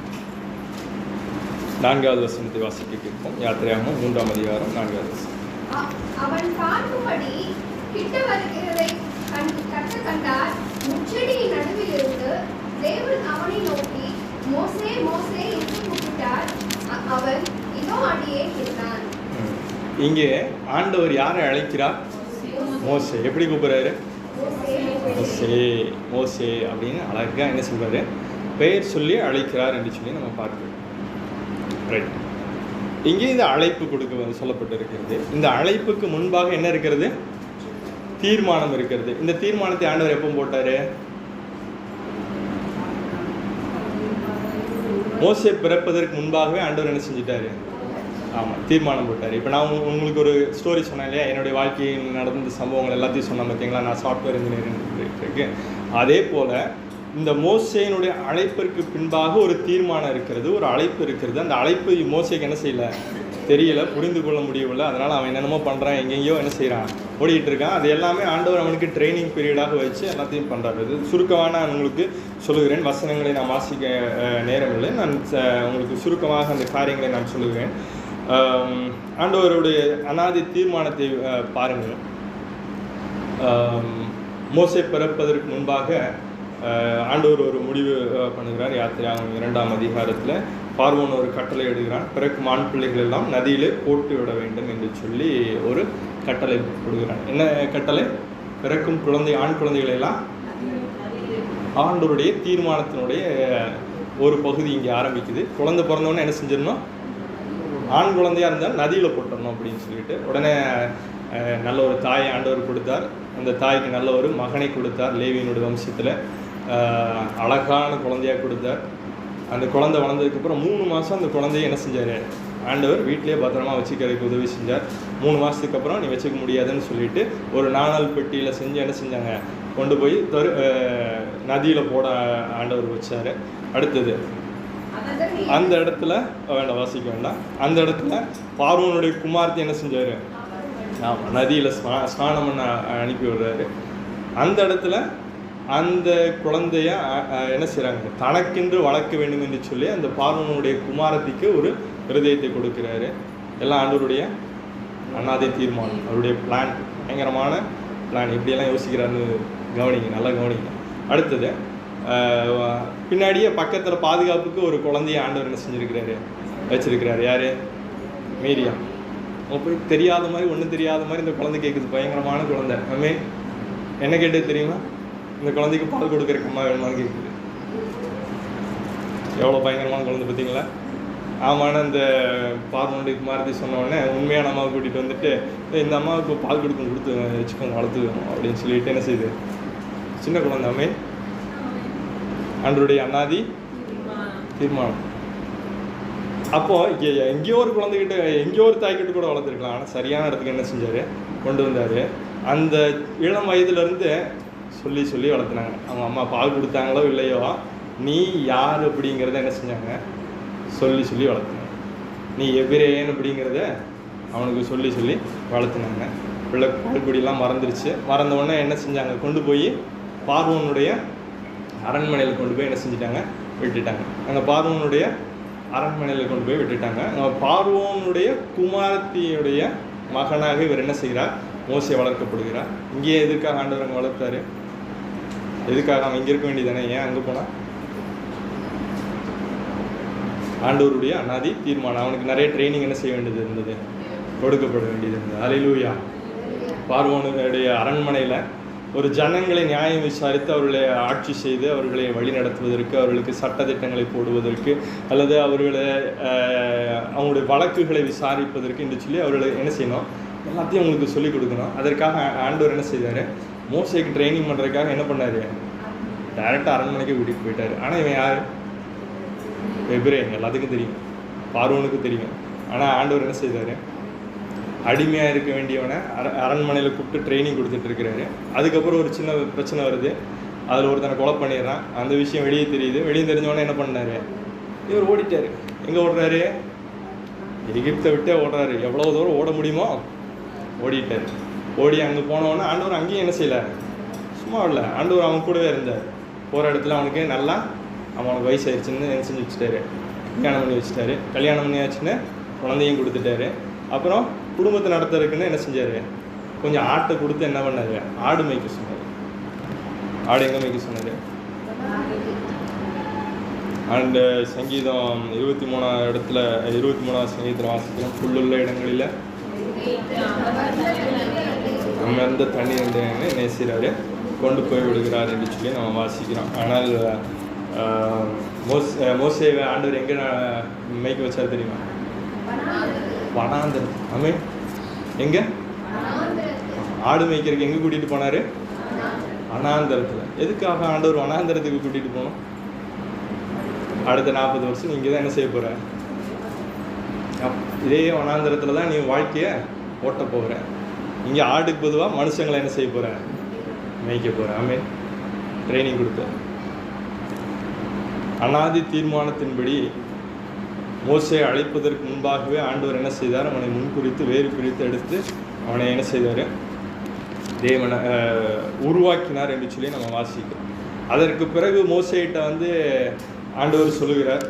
4வது வசனத்தை வாசிக்க கேட்போம். யாத்திரையாகமம் 3ஆம் அதிகாரம் 4வது வசனம். அவன் பார்க்கும்படி கிட்ட வருகிறதை கண்டார். முச்செடியின் நடுவில் இருந்து தேவன் அவனை நோக்கி மோசே மோசே என்று கூப்பிட்டார். அவன் இதோ அடியே என்றான். இங்கே ஆண்டவர் யாரை அழைக்கிறார்? மோசே. எப்படி கூப்பிடுறாரு? மோசே மோசே அப்படின்னு அழகாக என்ன சொல்றாரு? பெயர் சொல்லி அழைக்கிறார் என்று சொல்லி நம்ம பார்க்கிறோம். ரைட். இங்கே இந்த அழைப்பு கொடுக்க சொல்லப்பட்டிருக்கிறது. இந்த அழைப்புக்கு முன்பாக என்ன இருக்கிறது? தீர்மானம் இருக்கிறது. இந்த தீர்மானத்தை ஆண்டவர் எப்போ போட்டாரு? மோசே பிறப்பதற்கு முன்பாகவே ஆண்டவர் என்ன செஞ்சிட்டாரு? ஆமாம், தீர்மானம் போட்டார். இப்போ நான் உங்களுக்கு ஒரு ஸ்டோரி சொன்னேன் இல்லையா, என்னுடைய வாழ்க்கையில் நடந்த சம்பவங்கள் எல்லாத்தையும் சொன்னேன் பார்த்தீங்களா, நான் சாஃப்ட்வேர் இன்ஜினியரிங் இருக்கு. அதே போல் இந்த மோசேயினுடைய அழைப்பிற்கு பின்பாக ஒரு தீர்மானம் இருக்கிறது, ஒரு அழைப்பு இருக்கிறது. அந்த அழைப்பு மோசேக்கு என்ன செய்யலை? தெரியலை, புரிந்து கொள்ள முடியவில்லை. அதனால் அவன் என்னென்னமோ பண்ணுறான், எங்கெங்கேயோ என்ன செய்கிறான், ஓடிட்டு இருக்கான். அது எல்லாமே ஆண்டவர் அவனுக்கு ட்ரைனிங் பீரியடாக வச்சு எல்லாத்தையும் பண்ணுறாரு. இது சுருக்கமாக நான் உங்களுக்கு சொல்லுகிறேன். வசனங்களை நான் வாசிக்க நேரமில்லை. நான் உங்களுக்கு சுருக்கமாக அந்த காரியங்களை நான் சொல்லுகிறேன். ஆண்டவருடைய அநாதி தீர்மானத்தை பாருங்கள். மோசே பிறப்பதற்கு முன்பாக ஆண்டவர் ஒரு முடிவு பண்ணுகிறார். யாத்திராகமம் 2ஆம் அதிகாரத்தில் பார்வோன் ஒரு கட்டளை எடுக்கிறான். பிறக்கும் ஆண் பிள்ளைகள் எல்லாம் நதியிலே போட்டு விட வேண்டும் என்று சொல்லி ஒரு கட்டளை கொடுக்குறான். என்ன கட்டளை? பிறக்கும் ஆண் குழந்தைகளை எல்லாம் ஆண்டவருடைய தீர்மானத்தினுடைய ஒரு பகுதி இங்கே ஆரம்பிக்குது. குழந்தை பிறந்தவொடனே என்ன செஞ்சிடணும்? ஆண் குழந்தையாக இருந்தால் நதியில் போட்டுடணும் அப்படின்னு சொல்லிட்டு உடனே நல்ல ஒரு தாயை ஆண்டவர் கொடுத்தார். அந்த தாய்க்கு நல்ல ஒரு மகனை கொடுத்தார். லேவியினுடைய வம்சத்தில் அழகான குழந்தையாக கொடுத்தார். அந்த குழந்தை வளர்ந்ததுக்கப்புறம் 3 மாதம் அந்த குழந்தைய என்ன செஞ்சார்? ஆண்டவர் வீட்டிலே பத்திரமா வச்சுக்கிறதுக்கு உதவி செஞ்சார். 3 மாதத்துக்கு அப்புறம் நீ வச்சுக்க முடியாதுன்னு சொல்லிட்டு ஒரு 4 பெட்டியில் செஞ்சு என்ன செஞ்சாங்க? கொண்டு போய் நதியில் போட ஆண்டவர் வச்சார். அடுத்தது அந்த இடத்துல வேண்டாம், வாசிக்க வேண்டாம். அந்த இடத்துல பார்வோனுடைய குமாரத்தை என்ன செஞ்சார்? ஆமாம், நதியில் ஸ்நானம் பண்ண அனுப்பி விடுறாரு. அந்த இடத்துல அந்த குழந்தைய என்ன செய்கிறாங்க? தனக்கென்று வளர்க்க வேண்டும் என்று சொல்லி அந்த பார்வோனுடைய குமாரத்திற்கு ஒரு இருதயத்தை கொடுக்கிறாரு. எல்லாம் ஆண்டவருடைய அநாதி தீர்மானம், அவருடைய பிளான், பயங்கரமான பிளான். இப்படியெல்லாம் யோசிக்கிறாருன்னு கவனிங்க, நல்லா கவனிங்க. அடுத்தது பின்னாடியே பக்கத்தில் பாதுகாப்புக்கு ஒரு குழந்தைய ஆண்டவர் என்ன செஞ்சுருக்கிறாரு? வச்சிருக்கிறாரு. யார்? மீரியா. அவங்க போய் தெரியாத மாதிரி, ஒன்றும் தெரியாத மாதிரி இந்த குழந்தை கேட்குது. பயங்கரமான குழந்தை. என்ன கேட்டது தெரியுமா? இந்த குழந்தைக்கு பால் கொடுக்குறக்கு அம்மா வேணுமான்னு கேட்குது. எவ்வளோ பயங்கரமான குழந்தை பார்த்தீங்களா? ஆமான்னு அந்த பார்வனுடைய குமாரத்தை சொன்னோடனே உண்மையான அம்மாவை கூட்டிகிட்டு வந்துட்டு இந்த அம்மாவுக்கு பால் கொடுத்து வச்சுக்கோங்க, வளர்த்துக்கணும் அப்படின்னு சொல்லிட்டு என்ன செய்யுது? சின்ன குழந்தை. ஆண்டவருடைய அநாதி தீர்மானம். அப்போ எங்கேயோ ஒரு குழந்தைகிட்ட, எங்கேயோ ஒரு தாய்கிட்ட கூட வளர்த்துருக்கலாம். ஆனால் சரியான இடத்துக்கு என்ன செஞ்சார்? கொண்டு வந்தார். அந்த இளம் வயதுலேருந்து சொல்லி சொல்லி வளர்த்துனாங்க. அவங்க அம்மா பால் கொடுத்தாங்களோ இல்லையோ, நீ யார் அப்படிங்கிறத என்ன செஞ்சாங்க? சொல்லி சொல்லி வளர்த்துனாங்க. நீ எபிரேயன் அப்படிங்கிறத அவனுக்கு சொல்லி சொல்லி வளர்த்துனாங்க. பிள்ளை பால் குடியெல்லாம் மறந்துருச்சு. மறந்தவுடனே என்ன செஞ்சாங்க? கொண்டு போய் பார்வோனுடைய அரண்மனையில் கொண்டு போய் என்ன செஞ்சிட்டாங்க? விட்டுட்டாங்க. அந்த பார்வோனுடைய அரண்மனையில் கொண்டு போய் விட்டுட்டாங்க. பார்வோனுடைய குமாரத்தியுடைய மகனாக இவர் என்ன செய்கிறார்? மோசே வளர்க்கப்படுகிறார். இங்கேயே எதுக்காக ஆண்டவர் அங்கே வளர்த்தாரு? எதுக்காக? அவன் இங்கே இருக்க வேண்டியதானே, ஏன் அங்கே போனான்? ஆண்டவருடைய அநாதி தீர்மானம். அவனுக்கு நிறைய ட்ரைனிங் என்ன செய்ய வேண்டியது இருந்தது? கொடுக்கப்பட வேண்டியது இருந்தது. அல்லேலூயா. பார்வோனுடைய அரண்மனையில் ஒரு ஜனங்களை நியாயம் விசாரித்து அவர்களை ஆட்சி செய்து அவர்களை வழி நடத்துவதற்கு, அவர்களுக்கு சட்டத்திட்டங்களை போடுவதற்கு, அல்லது அவங்களுடைய வழக்குகளை விசாரிப்பதற்கு என்று சொல்லி அவர்களை என்ன செய்யணும்? எல்லாத்தையும் அவங்களுக்கு சொல்லிக் கொடுக்கணும். அதற்காக ஆண்டவர் என்ன செய்தார்? மோசேக்கு ட்ரைனிங் பண்ணுறதுக்காக என்ன பண்ணார்? டைரெக்டாக அரண்மனைக்கு கூட்டிகிட்டு போயிட்டார். ஆனால் இவன் யார்? எபிரேயன். எல்லாத்துக்கும் தெரியும், பார்வோனுக்கு தெரியும். ஆனால் ஆண்டவர் என்ன செய்தார்? அடிமையாக இருக்க வேண்டியவனை அரண்மனையில் கூப்பிட்டு ட்ரைனிங் கொடுத்துட்டு இருக்கிறாரு. அதுக்கப்புறம் ஒரு சின்ன பிரச்சனை வருது. அதில் ஒருத்தனை கொலை பண்ணிடுறான். அந்த விஷயம் வெளியே தெரியுது. வெளியே தெரிஞ்சவொடனே என்ன பண்ணார்? இவர் ஓடிட்டார். எங்கே ஓடுறாரு? எகிப்தை விட்டே ஓடுறாரு. எவ்வளோ தூரம் ஓட முடியுமோ ஓடிட்டார். ஓடி அங்கே போனவொடனே ஆண்டவர் அங்கேயும் என்ன செய்யலை? சும்மா இல்லை, ஆண்டவர் அவன் கூடவே இருந்தார். போகிற இடத்துல அவனுக்கு நல்லா அவனுக்கு வயசாகிடுச்சுன்னு என்ன செஞ்சு வச்சுட்டாரு? கல்யாணம் பண்ணி வச்சுட்டாரு. கல்யாணம் பண்ணியாச்சுன்னு குழந்தையும் கொடுத்துட்டாரு. அப்புறம் குடும்பத்தை நடத்துறதுக்குன்னு என்ன செஞ்சார்? கொஞ்சம் ஆட்டை கொடுத்து என்ன பண்ணார்? ஆடு மேய்க்க சொன்னார். ஆடு எங்கே மேய்க்க சொன்னார்? அண்டு சங்கீதம் 23ஆம் சங்கீதத்தில் வாசிக்கலாம். புல்லுள்ள இடங்களில் நம்ம அந்த தண்ணீர் என்ன செய்கிறாரு, கொண்டு போய் விடுகிறார் என்று சொல்லி நம்ம வாசிக்கிறோம். ஆனால் மோசேவை ஆண்டவர் எங்கே மேய்க்க வச்சார் தெரியுமா? வனாந்தரம். ஆமென். எங்கே? ஆடு மேய்க்கிறதுக்கு எங்கே கூட்டிகிட்டு போனார்? வனாந்தரத்தில். எதுக்காக ஆண்டவர் வனாந்தரத்துக்கு கூட்டிகிட்டு போகணும்? அடுத்த 40 வருஷம் நீ இங்கே தான் என்ன செய்ய போகிற? இதே வனாந்தரத்தில் தான் நீ வாழ்க்கையை ஓட்ட போகிற. இங்கே ஆடுக்கு பொதுவாக மனுஷங்களை என்ன செய்ய போகிற? மேய்க்க போகிற. ஆமென். ட்ரைனிங் கொடுத்த அனாதி தீர்மானத்தின்படி மோசே அழைப்பதற்கு முன்பாகவே ஆண்டவர் என்ன செய்தார்? அவனை முன்குறித்து வேறு பிரித்து எடுத்து அவனை என்ன செய்தார்? தேவனை உருவாக்கினார் என்று சொல்லி நம்ம வாசிக்கிறோம். அதற்கு பிறகு மோசேகிட்ட வந்து ஆண்டவர் சொல்லுகிறார்.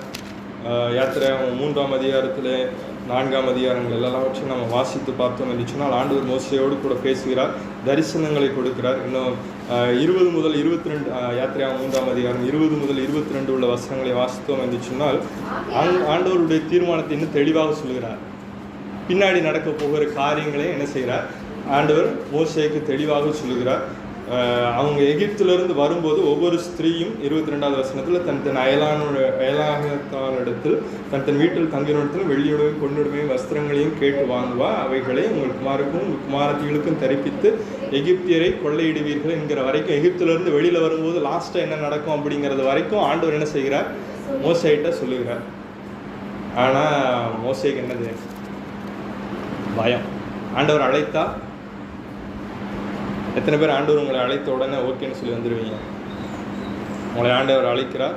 யாத்திரை 3ஆம் அதிகாரத்தில் 4ஆம் அதிகாரங்கள் எல்லாம் வச்சு நம்ம வாசித்து பார்த்தோம் என்று சொன்னால் ஆண்டவர் மோசேயோடு கூட பேசுகிறார், தரிசனங்களை கொடுக்கிறார். இன்னும் 20 முதல் 22 யாத்திரை 3ஆம் அதிகாரம் 20 முதல் 22 உள்ள வசனங்களை வாசித்தோம் என்று சொன்னால் ஆண்டவருடைய தீர்மானத்தை இன்னும் தெளிவாக சொல்கிறார். பின்னாடி நடக்க போகிற காரியங்களை என்ன செய்கிறார்? ஆண்டவர் மோசேக்கு தெளிவாக சொல்லுகிறார். அவங்க எகிப்திலிருந்து வரும்போது ஒவ்வொரு ஸ்திரீயும் 22ஆவது வசனத்தில் தன் அயலாகத்தானிடத்தில் தன் வீட்டில் தங்கினிடத்தில் வெள்ளியுடையும் பொன்னுடையும் வஸ்திரங்களையும் கேட்டு வாங்குவா, அவைகளை உங்கள் குமாருக்கும் உங்கள் குமாரத்திகளுக்கும் தரிப்பித்து எகிப்தியரை கொள்ளையிடுவீர்கள் என்கிற வரைக்கும், எகிப்திலிருந்து வெளியில் வரும்போது லாஸ்ட்டாக என்ன நடக்கும் அப்படிங்கிறது வரைக்கும் ஆண்டவர் என்ன செய்கிறார்? மோசேகிட்ட சொல்லுகிறார். ஆனால் மோசேக்கு என்னது? பயம். ஆண்டவர் அழைத்தா எத்தனை பேர் ஆண்டவர் உங்களை அழைத்த உடனே ஓகேன்னு சொல்லி வந்துடுவீங்க? உங்களை ஆண்டவர் அழைக்கிறார்.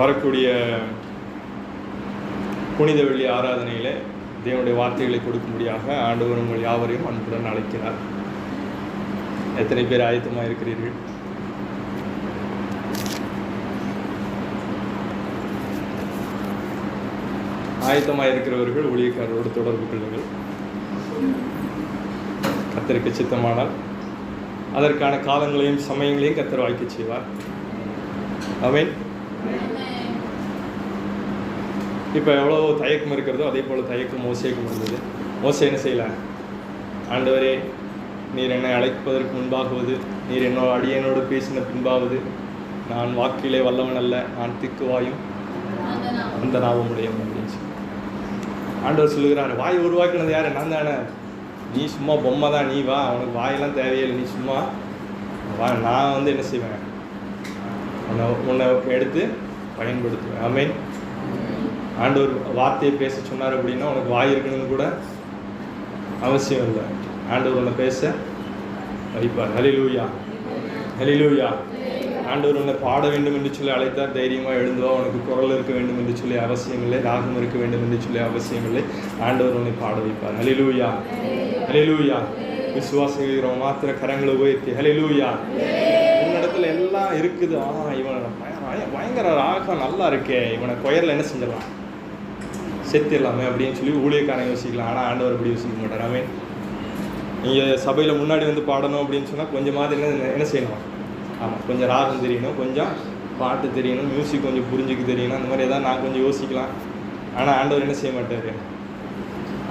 வரக்கூடிய புனித வெள்ளி ஆராதனையில் தேவனுடைய வார்த்தைகளை கொடுக்கும்படியாக ஆண்டவர் உங்கள் யாவரையும் அன்புடன் அழைக்கிறார். எத்தனை பேர் ஆயத்தமாக இருக்கிறீர்கள்? ஆயத்தமாக இருக்கிறவர்கள் ஊழியக்காரரோடு தொடர்பு கொள்ளுங்கள். கர்த்தருக்கு சித்தமானால் அதற்கான காலங்களையும் சமயங்களையும் கர்த்தர் வாய்க்க செய்வார். ஆமென். இப்போ எவ்வளோ தயக்கம் இருக்கிறதோ அதே போல் தயக்கம் மோசேக்கும் இருந்தது. மோசே என்ன செய்யல? ஆண்டவரே, நீர் என்னை அழைப்பதற்கு முன்பாகுவது, நீர் அடியனோடு பேசின பின்பாவது, நான் வாக்கிலே வல்லவன் அல்ல, நான் திக்குவாயும் அந்த நாவும் உடையவன் அப்படின்னு சொல்லி ஆண்டவர் சொல்லுகிறார். வாய் உருவாக்கினது யார்? நான் தானே. நீ சும்மா பொம்மை தான், நீ வா, அவனுக்கு வாயெல்லாம் தேவையில்லை, நீ சும்மா வா, நான் வந்து என்ன செய்வேன்? உன்னை எடுத்து பயன்படுத்துவேன். ஆமென். ஆண்டவர் வார்த்தையை பேச சொன்னார் அப்படின்னா உனக்கு வாய் இருக்கணும்னு கூட அவசியம் இல்லை. ஆண்டவர் உன்னை பேச வைப்பார். ஹல்லேலூயா, ஹல்லேலூயா. ஆண்டவர் உன்னை பாட வேண்டும் என்று சொல்லி அழைத்தார். தைரியமாக எழுந்துவா. உனக்கு குரல் இருக்க வேண்டும் என்று சொல்லி அவசியம் இல்லை, ராகம் இருக்க வேண்டும் என்று சொல்லி அவசியம் இல்லை. ஆண்டவர் உன்னை பாட வைப்பார். ஹல்லேலூயா, ஹல்லேலூயா. விசுவாசிக்கிறோம் மாத்திர கரங்களை உயர்த்தி ஹல்லேலூயா. உன்னிடத்துல எல்லாம் இருக்குது. இவன் பயங்கர ராகம் நல்லா இருக்கே, இவனை கொயரில் என்ன செஞ்சிடலாம்? செத்திடலாமே அப்படின்னு சொல்லி ஊழியக்காரன் யோசிக்கலாம். ஆனால் ஆண்டவர் அப்படி யோசிக்க மாட்டார். ஆமென். நீங்கள் சபையில் முன்னாடி வந்து பாடணும் அப்படின்னு சொன்னால் கொஞ்சமாவது என்ன செய்யணும்? ஆமாம், கொஞ்சம் ராகம் தெரியணும், கொஞ்சம் பாட்டு தெரியணும், மியூசிக் கொஞ்சம் புரிஞ்சுக்க தெரியணும். அந்த மாதிரி எதாவது நான் கொஞ்சம் யோசிக்கலாம். ஆனால் ஆண்டவர் என்ன செய்ய மாட்டார்?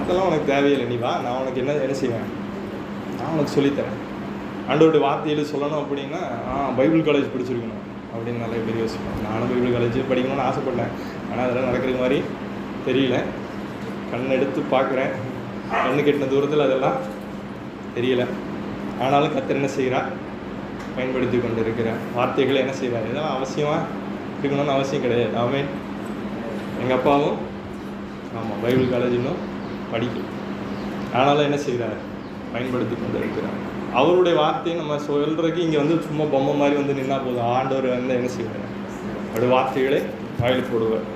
அதெல்லாம் உனக்கு தேவையில்லை, நீ வா, நான் உனக்கு என்ன செய்வேன்? நான் உனக்கு சொல்லித்தரேன். ஆண்டவருடைய வார்த்தையில் சொல்லணும் அப்படின்னா பைபிள் காலேஜ் படிச்சிருக்கணும் அப்படின்னு நிறைய பேர் யோசிப்பேன். நானும் பைபிள் காலேஜ் படிக்கணும்னு ஆசைப்பட்டேன். ஆனால் அதெல்லாம் நடக்கிற மாதிரி தெரியல. கண் எடுத்து பார்க்குறேன், கண்ணு கெட்டின தூரத்தில் அதெல்லாம் தெரியல. ஆனாலும் கர்த்தர் என்ன செய்கிறார்? பயன்படுத்தி கொண்டு இருக்கிறார். வார்த்தைகளை என்ன செய்கிறார்? இதெல்லாம் அவசியமாக இருக்கணும்னு அவசியம் கிடையாது. ஆமென். எங்கள் அப்பாவும் ஆமாம் பைபிள் காலேஜ் இன்னும் படிக்கும். ஆனாலும் என்ன செய்கிறார்? பயன்படுத்தி கொண்டு இருக்கிறார். அவருடைய வார்த்தையை நம்ம சொல்கிறதுக்கு இங்கே வந்து சும்மா பொம்மை மாதிரி வந்து நின்னா போதும். ஆண்டவர் வந்து என்ன செய்வார்? அவருடைய வார்த்தைகளை வாயில் போடுவார்.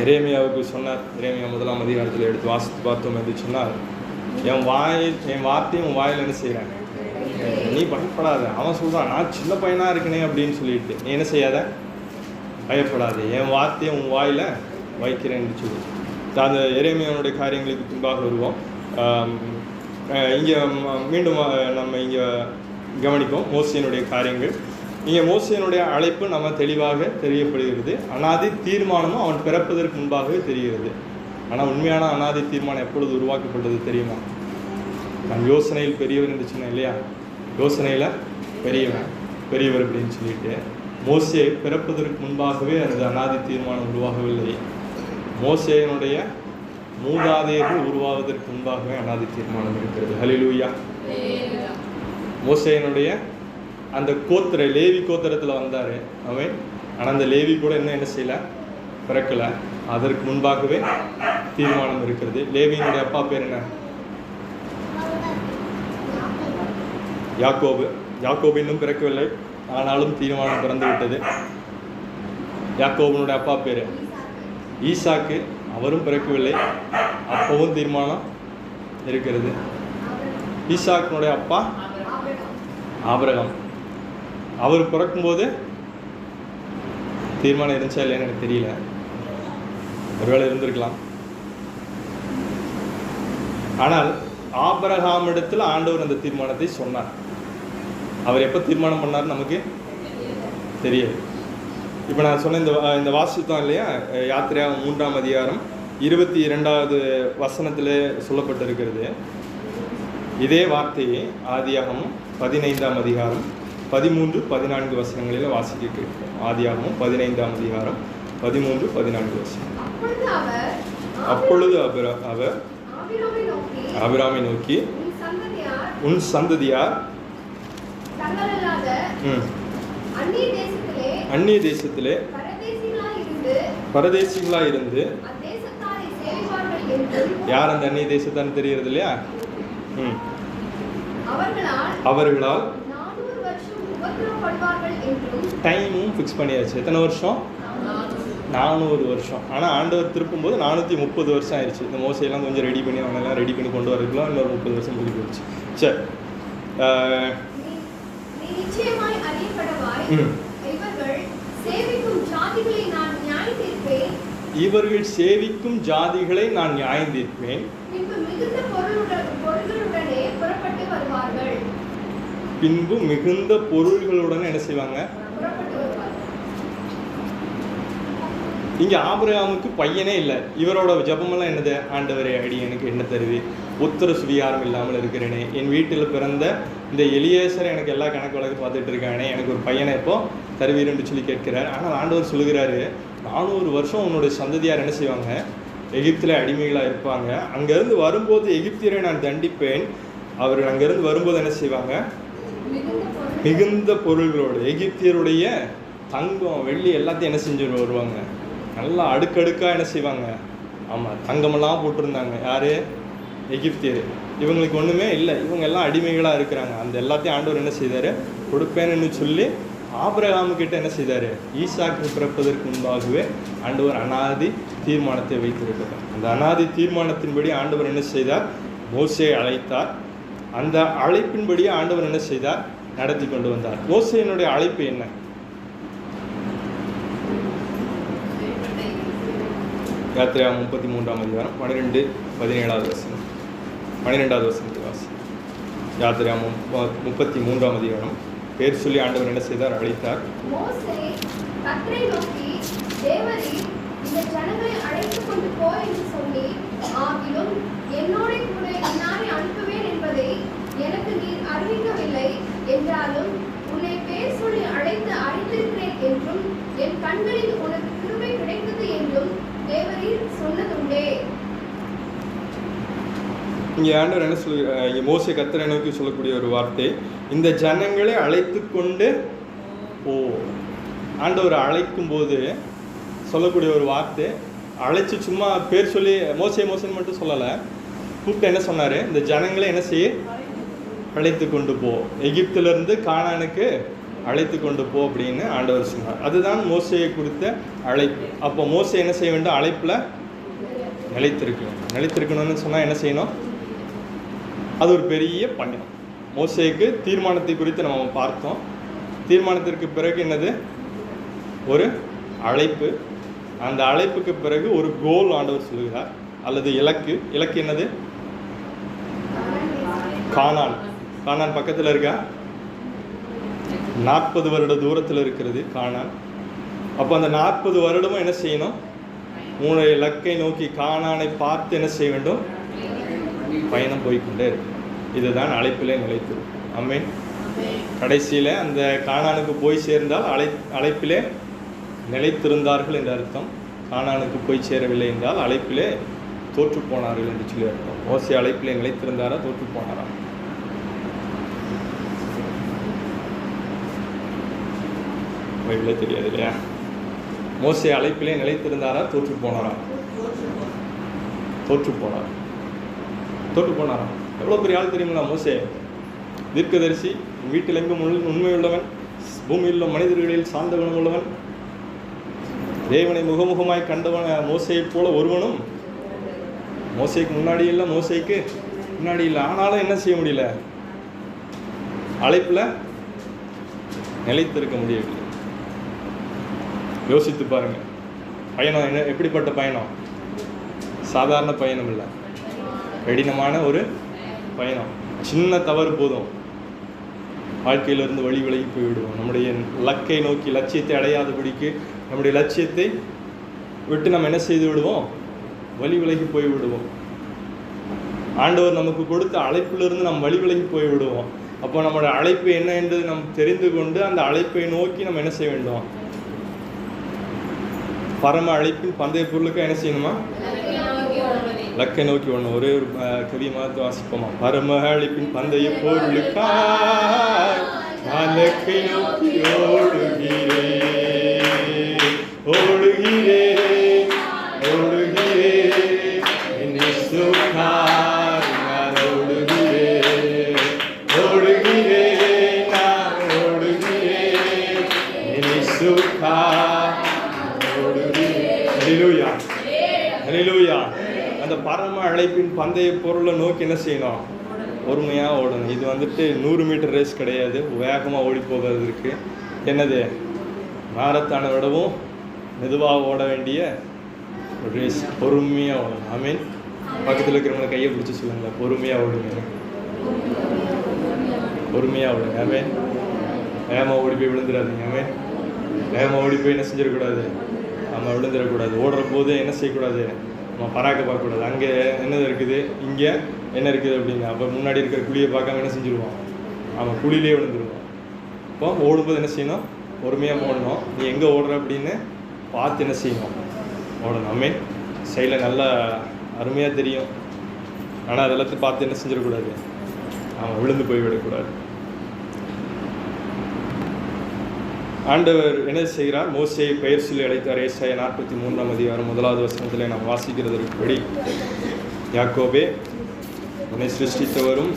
எரேமியாவுக்கு சொன்னார். எரேமியா 1ஆம் அதிகாரத்தில் எடுத்து வாசித்து பார்த்தோம் என்று சொன்னால், என் வார்த்தையும் உன் வாயில் என்ன செய்கிறாங்க? நீ பயப்படாத. அவன் சொல்கிறான், நான் சின்ன பையனாக இருக்கனே அப்படின்னு சொல்லிட்டு, நீ என்ன செய்யாத? பயப்படாது, என் வார்த்தையை உன் வாயில் வைக்கிறேன்னு சொல்லி அந்த எரேமியாவுடைய காரியங்களுக்கு பின்பாக வருவோம். இங்கே மீண்டும் நம்ம இங்கே கவனிப்போம் மோசேயினுடைய காரியங்கள். இங்கே மோசேயினுடைய அழைப்பு நம்ம தெளிவாக தெரியப்படுகிறது. அனாதி தீர்மானமும் அவன் பிறப்பதற்கு முன்பாகவே தெரிகிறது. ஆனால் உண்மையான அனாதி தீர்மானம் எப்பொழுது உருவாக்கப்பட்டது தெரியுமா? நான் யோசனையில் பெரியவர் என்று சொன்னேன் இல்லையா? யோசனையில் பெரியவர் அப்படின்னு சொல்லிட்டு மோசே பிறப்பதற்கு முன்பாகவே அந்த அனாதி தீர்மானம் உருவாகவில்லை. மோசேயினுடைய மூதாதையர்கள் உருவாவதற்கு முன்பாகவே அனாதி தீர்மானம் இருக்கிறது. ஹல்லேலூயா. மோசேயினுடைய அந்த லேவி கோத்திரத்தில் வந்தார் அவன். ஆனால் அந்த லேவி கூட என்ன செய்யல, பிறக்கலை. அதற்கு முன்பாகவே தீர்மானம் இருக்கிறது. லேவியினுடைய அப்பா பேர் என்ன? யாக்கோபு இன்னும் பிறக்கவில்லை, ஆனாலும் தீர்மானம் பிறந்து விட்டது. யாக்கோபனுடைய அப்பா பேர் ஈசாக்கு, அவரும் பிறக்கவில்லை, அப்பவும் தீர்மானம் இருக்கிறது. ஈசாக்கினுடைய அப்பா ஆபிரகாம், அவர் பிறக்கும்போது தீர்மானம் இருந்துச்சா இல்லைன்னு எனக்கு தெரியல, ஒருவேளை இருந்திருக்கலாம். ஆனால் ஆபிரகாமிடத்தில் ஆண்டவர் அந்த தீர்மானத்தை சொன்னார். அவர் எப்போ தீர்மானம் பண்ணார் நமக்கு தெரியாது. இப்போ நான் சொன்ன இந்த வாசித்தோம் இல்லையா, யாத்திரையாகமம் 3ஆம் அதிகாரம் 22வது வசனத்தில் சொல்லப்பட்டிருக்கிறது. இதே வார்த்தையை ஆதியாகமம் 15ஆம் அதிகாரம் 13-14 வசனங்களில் வாசிக்க கேட்கிறோம். ஆதியாகமம் 15ஆம் அதிகாரம் 13-14 வசனம். அப்பொழுது அவர் ஆபிரகாமை நோக்கி, உன் சந்ததியார் அந்நிய தேசத்திலே பரதேசிகளாய் இருந்து, யார் அந்த அந்நிய தேசத்தான்னு தெரிகிறது இல்லையா? அவர்களால் டைமும் ஃபிக்ஸ் பண்ணியாச்சு. எத்தனை வருஷம்? 400 வருஷம். ஆனால் ஆண்டவர் திருப்பும்போது 430 வருஷம் ஆயிடுச்சு. இந்த மோசையெல்லாம் கொஞ்சம் ரெடி பண்ணி அவங்கெல்லாம் ரெடி பண்ணி கொண்டு வரதுக்குலாம் இன்னொரு 30 வருஷம் முடிஞ்சு போயிடுச்சு. சரி, இவர்கள் சேவிக்கும் ஜாதிகளை நான் நியாயம் தீர்ப்பேன், பின்பு மிகுந்த பொருள்களுடன் என்ன செய்வாங்க? இங்க ஆபிரகாமுக்கு பையனே இல்லை. இவரோட ஜபமெல்லாம் என்னது? ஆண்டவரே, அடி எனக்கு என்ன தருவி, உத்தர சுவிகாரம் இல்லாமல் இருக்கிறேனே, என் வீட்டில் பிறந்த இந்த எலியேசர் எனக்கு எல்லா கணக்கு வழக்கு பார்த்துட்டு இருக்கானே, எனக்கு ஒரு பையனை எப்போ தருவீர்னு சொல்லி கேட்கிறார். ஆனால் ஆண்டவர் சொல்லுகிறாரு, 400 வருஷம் உன்னுடைய சந்ததியார் என்ன செய்வாங்க? எகிப்தில் அடிமைகளாக இருப்பாங்க. அங்கேருந்து வரும்போது எகிப்தியரை நான் தண்டிப்பேன். அவர் அங்கேருந்து வரும்போது என்ன செய்வாங்க? மிகுந்த பொருள்களோடு எகிப்தியருடைய தங்கம் வெள்ளி எல்லாத்தையும் என்ன செஞ்சு வருவாங்க? நல்லா அடுக்கடுக்காக என்ன செய்வாங்க? ஆமாம், தங்கமெல்லாம் போட்டிருந்தாங்க. யார்? எகிப்தியர். இவங்களுக்கு ஒன்றுமே இல்லை, இவங்க எல்லாம் அடிமைகளாக இருக்கிறாங்க. அந்த எல்லாத்தையும் ஆண்டவர் என்ன செய்தார்? கொடுப்பேன்னு சொல்லி ஆபிரகாமுக்கிட்ட என்ன செய்தார்? ஈசாக்கு பிறப்பதற்கு முன்பாகவே ஆண்டவர் அனாதி தீர்மானத்தை வைத்திருக்கிறார். அந்த அனாதி தீர்மானத்தின்படி ஆண்டவர் என்ன செய்தார்? மோசேயை அழைத்தார். அந்த அழைப்பின்படியே ஆண்டவர் என்ன செய்தார்? நடத்தி கொண்டு வந்தார். மோசேயினுடைய அழைப்பு என்ன? யாத்திரையாகமம் 33ஆம் அதிகாரம் 12-17 வசனம். 12வது வசனத்தை வாசி. யாத்திரையாகமம் 33ஆம் அதிகாரம். பேர் சொல்லி ஆண்டவர் என்ன செய்தார்? அழைத்தார். மோசே கர்த்தரை நோக்கி, தேவரீர் இந்த ஜனங்களை அழைத்துக் கொண்டு போ என்று சொல்லி, ஆகிலும் என்னோட கூட இன்னாரை அனுப்புவேன் என்பதை எனக்கு நீர் அறிவிக்கவில்லை என்றாலும் உன்னை பேர் சொல்லி அழைத்து அறிந்திருக்கிறேன் என்றும் என் கண்களில் உனக்கு கிருபை கிடைத்தது என்றும் தேவரீர் சொன்னதுண்டே. இங்கே ஆண்டவர் என்ன சொல்லுகிறார்? இங்கே மோசே கர்த்தரை நோக்கி சொல்லக்கூடிய ஒரு வார்த்தை, இந்த ஜனங்களை அழைத்து கொண்டு போ. ஆண்டவர் அழைக்கும் போது சொல்லக்கூடிய ஒரு வார்த்தை, அழைச்சி சும்மா பேர் சொல்லி மோசேன்னு மட்டும் சொல்லலை, கூப்பிட்டு என்ன சொன்னார்? இந்த ஜனங்களை என்ன செய்ய? அழைத்து கொண்டு போ, எகிப்திலிருந்து கானானுக்கு அழைத்து கொண்டு போ அப்படின்னு ஆண்டவர் சொன்னார். அதுதான் மோசையை கொடுத்த அழைப்பு. அப்போ மோசே என்ன செய்ய வேண்டும்? அழைப்பில் நிலைத்திருக்கணும்னு சொன்னால் என்ன செய்யணும்? அது ஒரு பெரிய பயணம். மோசேக்கு தீர்மானத்தை குறித்து நம்ம பார்த்தோம். தீர்மானத்திற்கு பிறகு என்னது? ஒரு அழைப்பு. அந்த அழைப்புக்கு பிறகு ஒரு கோல் ஆண்டவர் சொல்லுகிறார், அல்லது இலக்கு. இலக்கு என்னது? கானான். கானான் பக்கத்தில் இருக்கா? 40 வருட தூரத்தில் இருக்கிறது கானான். அப்போ அந்த 40 வருடமும் என்ன செய்யணும்? உன்னுடைய இலக்கை நோக்கி கானானை பார்த்து என்ன செய்ய வேண்டும்? பயணம் போய்கொண்டே இருக்கு. இதுதான் அழைப்பிலே நிலைத்திருக்கும். ஆமென். கடைசியில் அந்த கானானுக்கு போய் சேர்ந்தால் அழைப்பிலே நிலைத்திருந்தார்கள் என்ற அர்த்தம். கானானுக்கு போய் சேரவில்லை என்றால் அழைப்பிலே தோற்று போனார்கள் என்று சொல்லி அர்த்தம். மோசே அழைப்பிலே நிலைத்திருந்தாரா, தோற்று போனாரா? பைபிளே தெரியாது இல்லையா? மோசே அழைப்பிலே நிலைத்திருந்தாரா, தோற்று போனாரா? தோற்று போனார். தோற்று போனாரா? எவ்வளோ பெரிய ஆள் தெரியுங்களா மோசே? தீர்க்கதரிசி, வீட்டில் எங்கும் உண்மை உள்ளவன், பூமியில் உள்ள மனிதர்களில் சார்ந்த குணம் உள்ளவன், தேவனை முகமுகமாய் கண்டவன் மோசையை போல ஒருவனும் மோசைக்கு முன்னாடி இல்லை, மோசைக்கு முன்னாடி இல்லை. ஆனாலும் என்ன செய்ய முடியல? அழைப்பில் நிலைத்திருக்க முடியவில்லை. யோசித்து பாருங்க. பயணம் என்ன, எப்படிப்பட்ட பயணம்? சாதாரண பயணம் இல்லை, கடினமான ஒரு பயணம். சின்ன தவறு போதும் வாழ்க்கையிலிருந்து வழி விலகி போய்விடுவோம். நம்முடைய இலக்கை நோக்கி லட்சியத்தை அடையாதபடிக்கு நம்முடைய லட்சியத்தை விட்டு நம்ம என்ன செய்து விடுவோம்? வழி விலகி போய்விடுவோம். ஆண்டவர் நமக்கு கொடுத்த அழைப்பிலிருந்து நம்ம வழி விலகி போய்விடுவோம். அப்போ நம்மளோட அழைப்பு என்ன என்று நாம் தெரிந்து கொண்டு அந்த அழைப்பை நோக்கி நம்ம என்ன செய்ய வேண்டும்? பரம அழைப்பின் பந்தய பொருளுக்கு என்ன செய்யணுமா? லக்கை நோக்கி ஓடணும். ஒரே ஒரு கவி மாத்து வாசிப்போமா? பரம அழைப்பின் பந்தய பொருளுக்காய் நான் லக்கை நோக்கி ஓடுகிறேன், ஓடுகிறேன், ஓடுகிறேன், என்னை சுகார் நான் ஓடுகிறேன், ஓடுகிறேன், நான் ஓடுகிறேன், என்னை சுகார் ஓடுகிறேன். ஹல்லேலூயா, ஹல்லேலூயா. அந்த பரம அழைப்பின் பந்தய பொருளை நோக்கி என்ன செய்யணும்? பொறுமையாக ஓடணும். இது வந்துட்டு 100 மீட்டர் ரேஸ் கிடையாது, வேகமாக ஓடி போகிறதுக்கு. என்னது? மாரத்தானை விடவும் மெதுவாக ஓட வேண்டிய ஒரு ரேஸ். பொறுமையாக ஓடணும். ஆமீன். பக்கத்தில் இருக்கிறவங்களை கையை பிடிச்சி சொல்லுங்க, பொறுமையாக ஓடுங்க, பொறுமையாக ஓடுங்க. ஆமீன். வேகமாக ஓடி போய் விழுந்துடாதீங்க. ஆமீன். வேகமாக ஓடி போய் என்ன செஞ்சிடக்கூடாது? நம்ம விழுந்துடக்கூடாது. ஓடுற போது என்ன செய்யக்கூடாது? நம்ம பராக்க பார்க்கக்கூடாது. அங்கே என்னது இருக்குது, இங்கே என்ன இருக்குது அப்படின்னு. அப்போ முன்னாடி இருக்கிற குழியை பார்க்காம என்ன செஞ்சுருவோம்? அவன் குழியிலே விழுந்துருவோம். இப்போ ஓடும்போது என்ன செய்யணும்? பொறுமையாக ஓடணும். நீ எங்கே ஓடுற அப்படின்னு பார்த்து என்ன செய்யணும்? ஓடணும். ஆமீன். சைடில் நல்லா அருமையாக தெரியும், ஆனால் அதெல்லாத்தையும் பார்த்து என்ன செஞ்சிடக்கூடாது? அவன் விழுந்து போய் விடக்கூடாது. ஆண்டவர் என்ன செய்கிறார்? மோசேயை பெயர் சொல்லி அழைத்தார். ஏசாயா 43ஆம் அதிகாரம் 1வது வசனத்தில் நாம் வாசிக்கிறதற்குபடி, யாக்கோபே, உன்னை சிருஷ்டித்தவரும்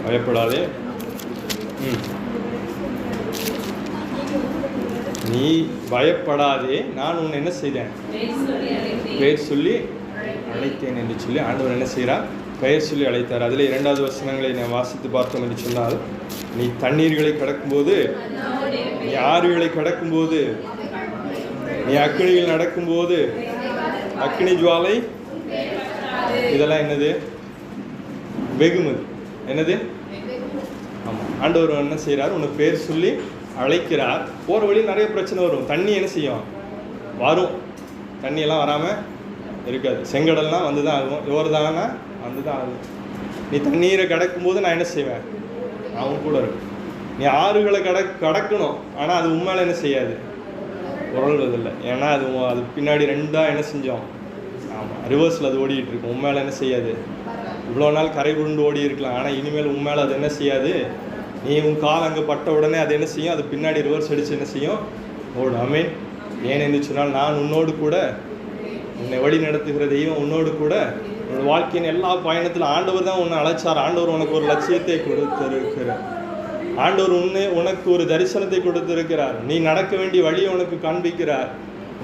பயப்படாதே, நீ பயப்படாதே, நான் உன்னை என்ன செய்தேன்? பெயர் சொல்லி அழைத்தேன் என்று சொல்லி ஆண்டவர் என்ன செய்கிறார்? பெயர் சொல்லி அழைத்தார். அதில் 2வது வசனங்களை நான் வாசித்து பார்த்தோம் என்று சொன்னால், நீ தண்ணீர்களை கடக்கும்போது, நீ ஆறுகளை கடக்கும்போது, நீ அக்கினியில் நடக்கும்போது அக்கினி ஜுவாலை, இதெல்லாம் என்னது? வெகுமதி. என்னது? ஆமாம். ஆண்டவர் என்ன செய்கிறார்? உனக்கு பேர் சொல்லி அழைக்கிறார். போகிற வழியில் நிறைய பிரச்சனை வரும். தண்ணி என்ன செய்யும்? வரும். தண்ணியெல்லாம் வராமல் இருக்காது. செங்கடல்லாம் வந்து தான் ஆகும், யோர்தானா வந்து தான் ஆகும். நீ தண்ணீரை கடக்கும்போது நான் என்ன செய்வேன்? அவன் கூட இருக்கும். நீ ஆறுகளை கடக்கணும், ஆனால் அது உண்மையில என்ன செய்யாது? உரள்வதில்லை. ஏன்னா அது பின்னாடி 2ஆக என்ன செஞ்சோம்? ஆமாம், ரிவர்ஸில் அது ஓடிக்கிட்டு இருக்கும். உண்மையில என்ன செய்யாது? இவ்வளோ நாள் கரை உருண்டு ஓடி இருக்கலாம், ஆனால் இனிமேல் உண்மையில அது என்ன செய்யாது? நீ உன் கால் அங்கே பட்ட உடனே அது என்ன செய்யும்? அது பின்னாடி ரிவர்ஸ் அடித்து என்ன செய்யும்? ஓடும். ஆமீன். ஏன்னு சொன்னால், நான் உன்னோடு கூட, உன்னை வழி நடத்துகிற தெய்வம் உன்னோடு கூட, உன்னோட வாழ்க்கையின் எல்லா பயணத்தில் ஆண்டவர் தான் உன்னை அழைச்சார். ஆண்டவர் உனக்கு ஒரு லட்சியத்தை கொடுத்திருக்கிறார். ஆண்டவர் உனக்கு ஒரு தரிசனத்தை கொடுத்திருக்கிறார். நீ நடக்க வேண்டிய வழியை உனக்கு காண்பிக்கிறார்.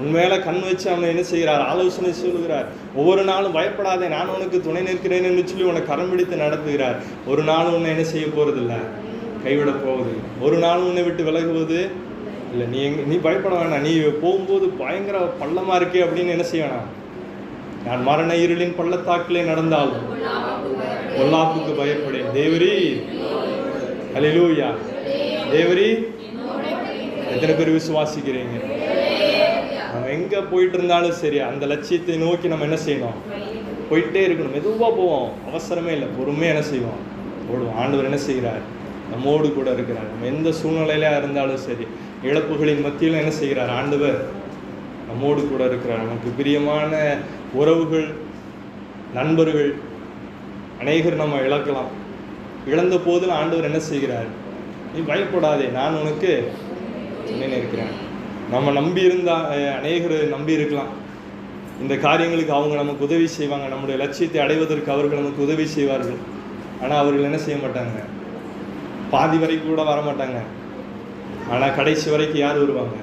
உண்மையில கண் வச்சு அவனை என்ன செய்கிறார்? ஆலோசனை சொல்லுகிறார். ஒவ்வொரு நாளும் பயப்படாதே, நான் உனக்கு துணை நிற்கிறேன் என்று சொல்லி உனக்கு கரம் பிடித்து நடத்துகிறார். ஒரு நாளும் உன்னை என்ன செய்ய போறதில்லை, கைவிட போவதில்லை. ஒரு நாளும் உன்னை விட்டு விலகுவது இல்லை. நீ பயப்பட வேணாம். நீ போகும்போது பயங்கர பள்ளமாக இருக்கே அப்படின்னு என்ன செய்ய வேணாம். நான் மரண இருளின் பள்ளத்தாக்கிலே நடந்தாலும் பொல்லாப்புக்கு பயப்படேன். தேவரீ, ஹல்லேலூயா, தேவரீ எத்தனை பேர் விசுவாசிக்கிறீங்க? நம்ம எங்க போயிட்டு இருந்தாலும் சரி, அந்த லட்சியத்தை நோக்கி நம்ம என்ன செய்யணும்? போயிட்டே இருக்கணும். மெதுவாக போவோம், அவசரமே இல்லை, பொறுமையாக என்ன செய்வோம்? ஓடுவோம். ஆண்டவர் என்ன செய்கிறார்? நம்மோடு கூட இருக்கிறார். நம்ம எந்த சூழ்நிலையில இருந்தாலும் சரி, இழப்புகளின் மத்தியில் என்ன செய்கிறார்? ஆண்டவர் நம்மோடு கூட இருக்கிறார். நமக்கு பிரியமான உறவுகள், நண்பர்கள் அநேகர் நம்ம இழக்கலாம். இழந்த போதில் ஆண்டவர் என்ன செய்கிறார்? நீ பயப்படாதே, நான் உனக்கு என்ன இருக்கிறேன். நம்ம நம்பி இருந்தால் அநேகர் நம்பி இருக்கலாம். இந்த காரியங்களுக்கு அவங்க நமக்கு உதவி செய்வாங்க, நம்முடைய லட்சியத்தை அடைவதற்கு அவர்கள் நமக்கு உதவி செய்வார்கள். ஆனால் அவர்கள் என்ன செய்ய மாட்டாங்க? பாதி வரைக்கும் கூட வரமாட்டாங்க. ஆனால் கடைசி வரைக்கும் யார் வருவாங்க?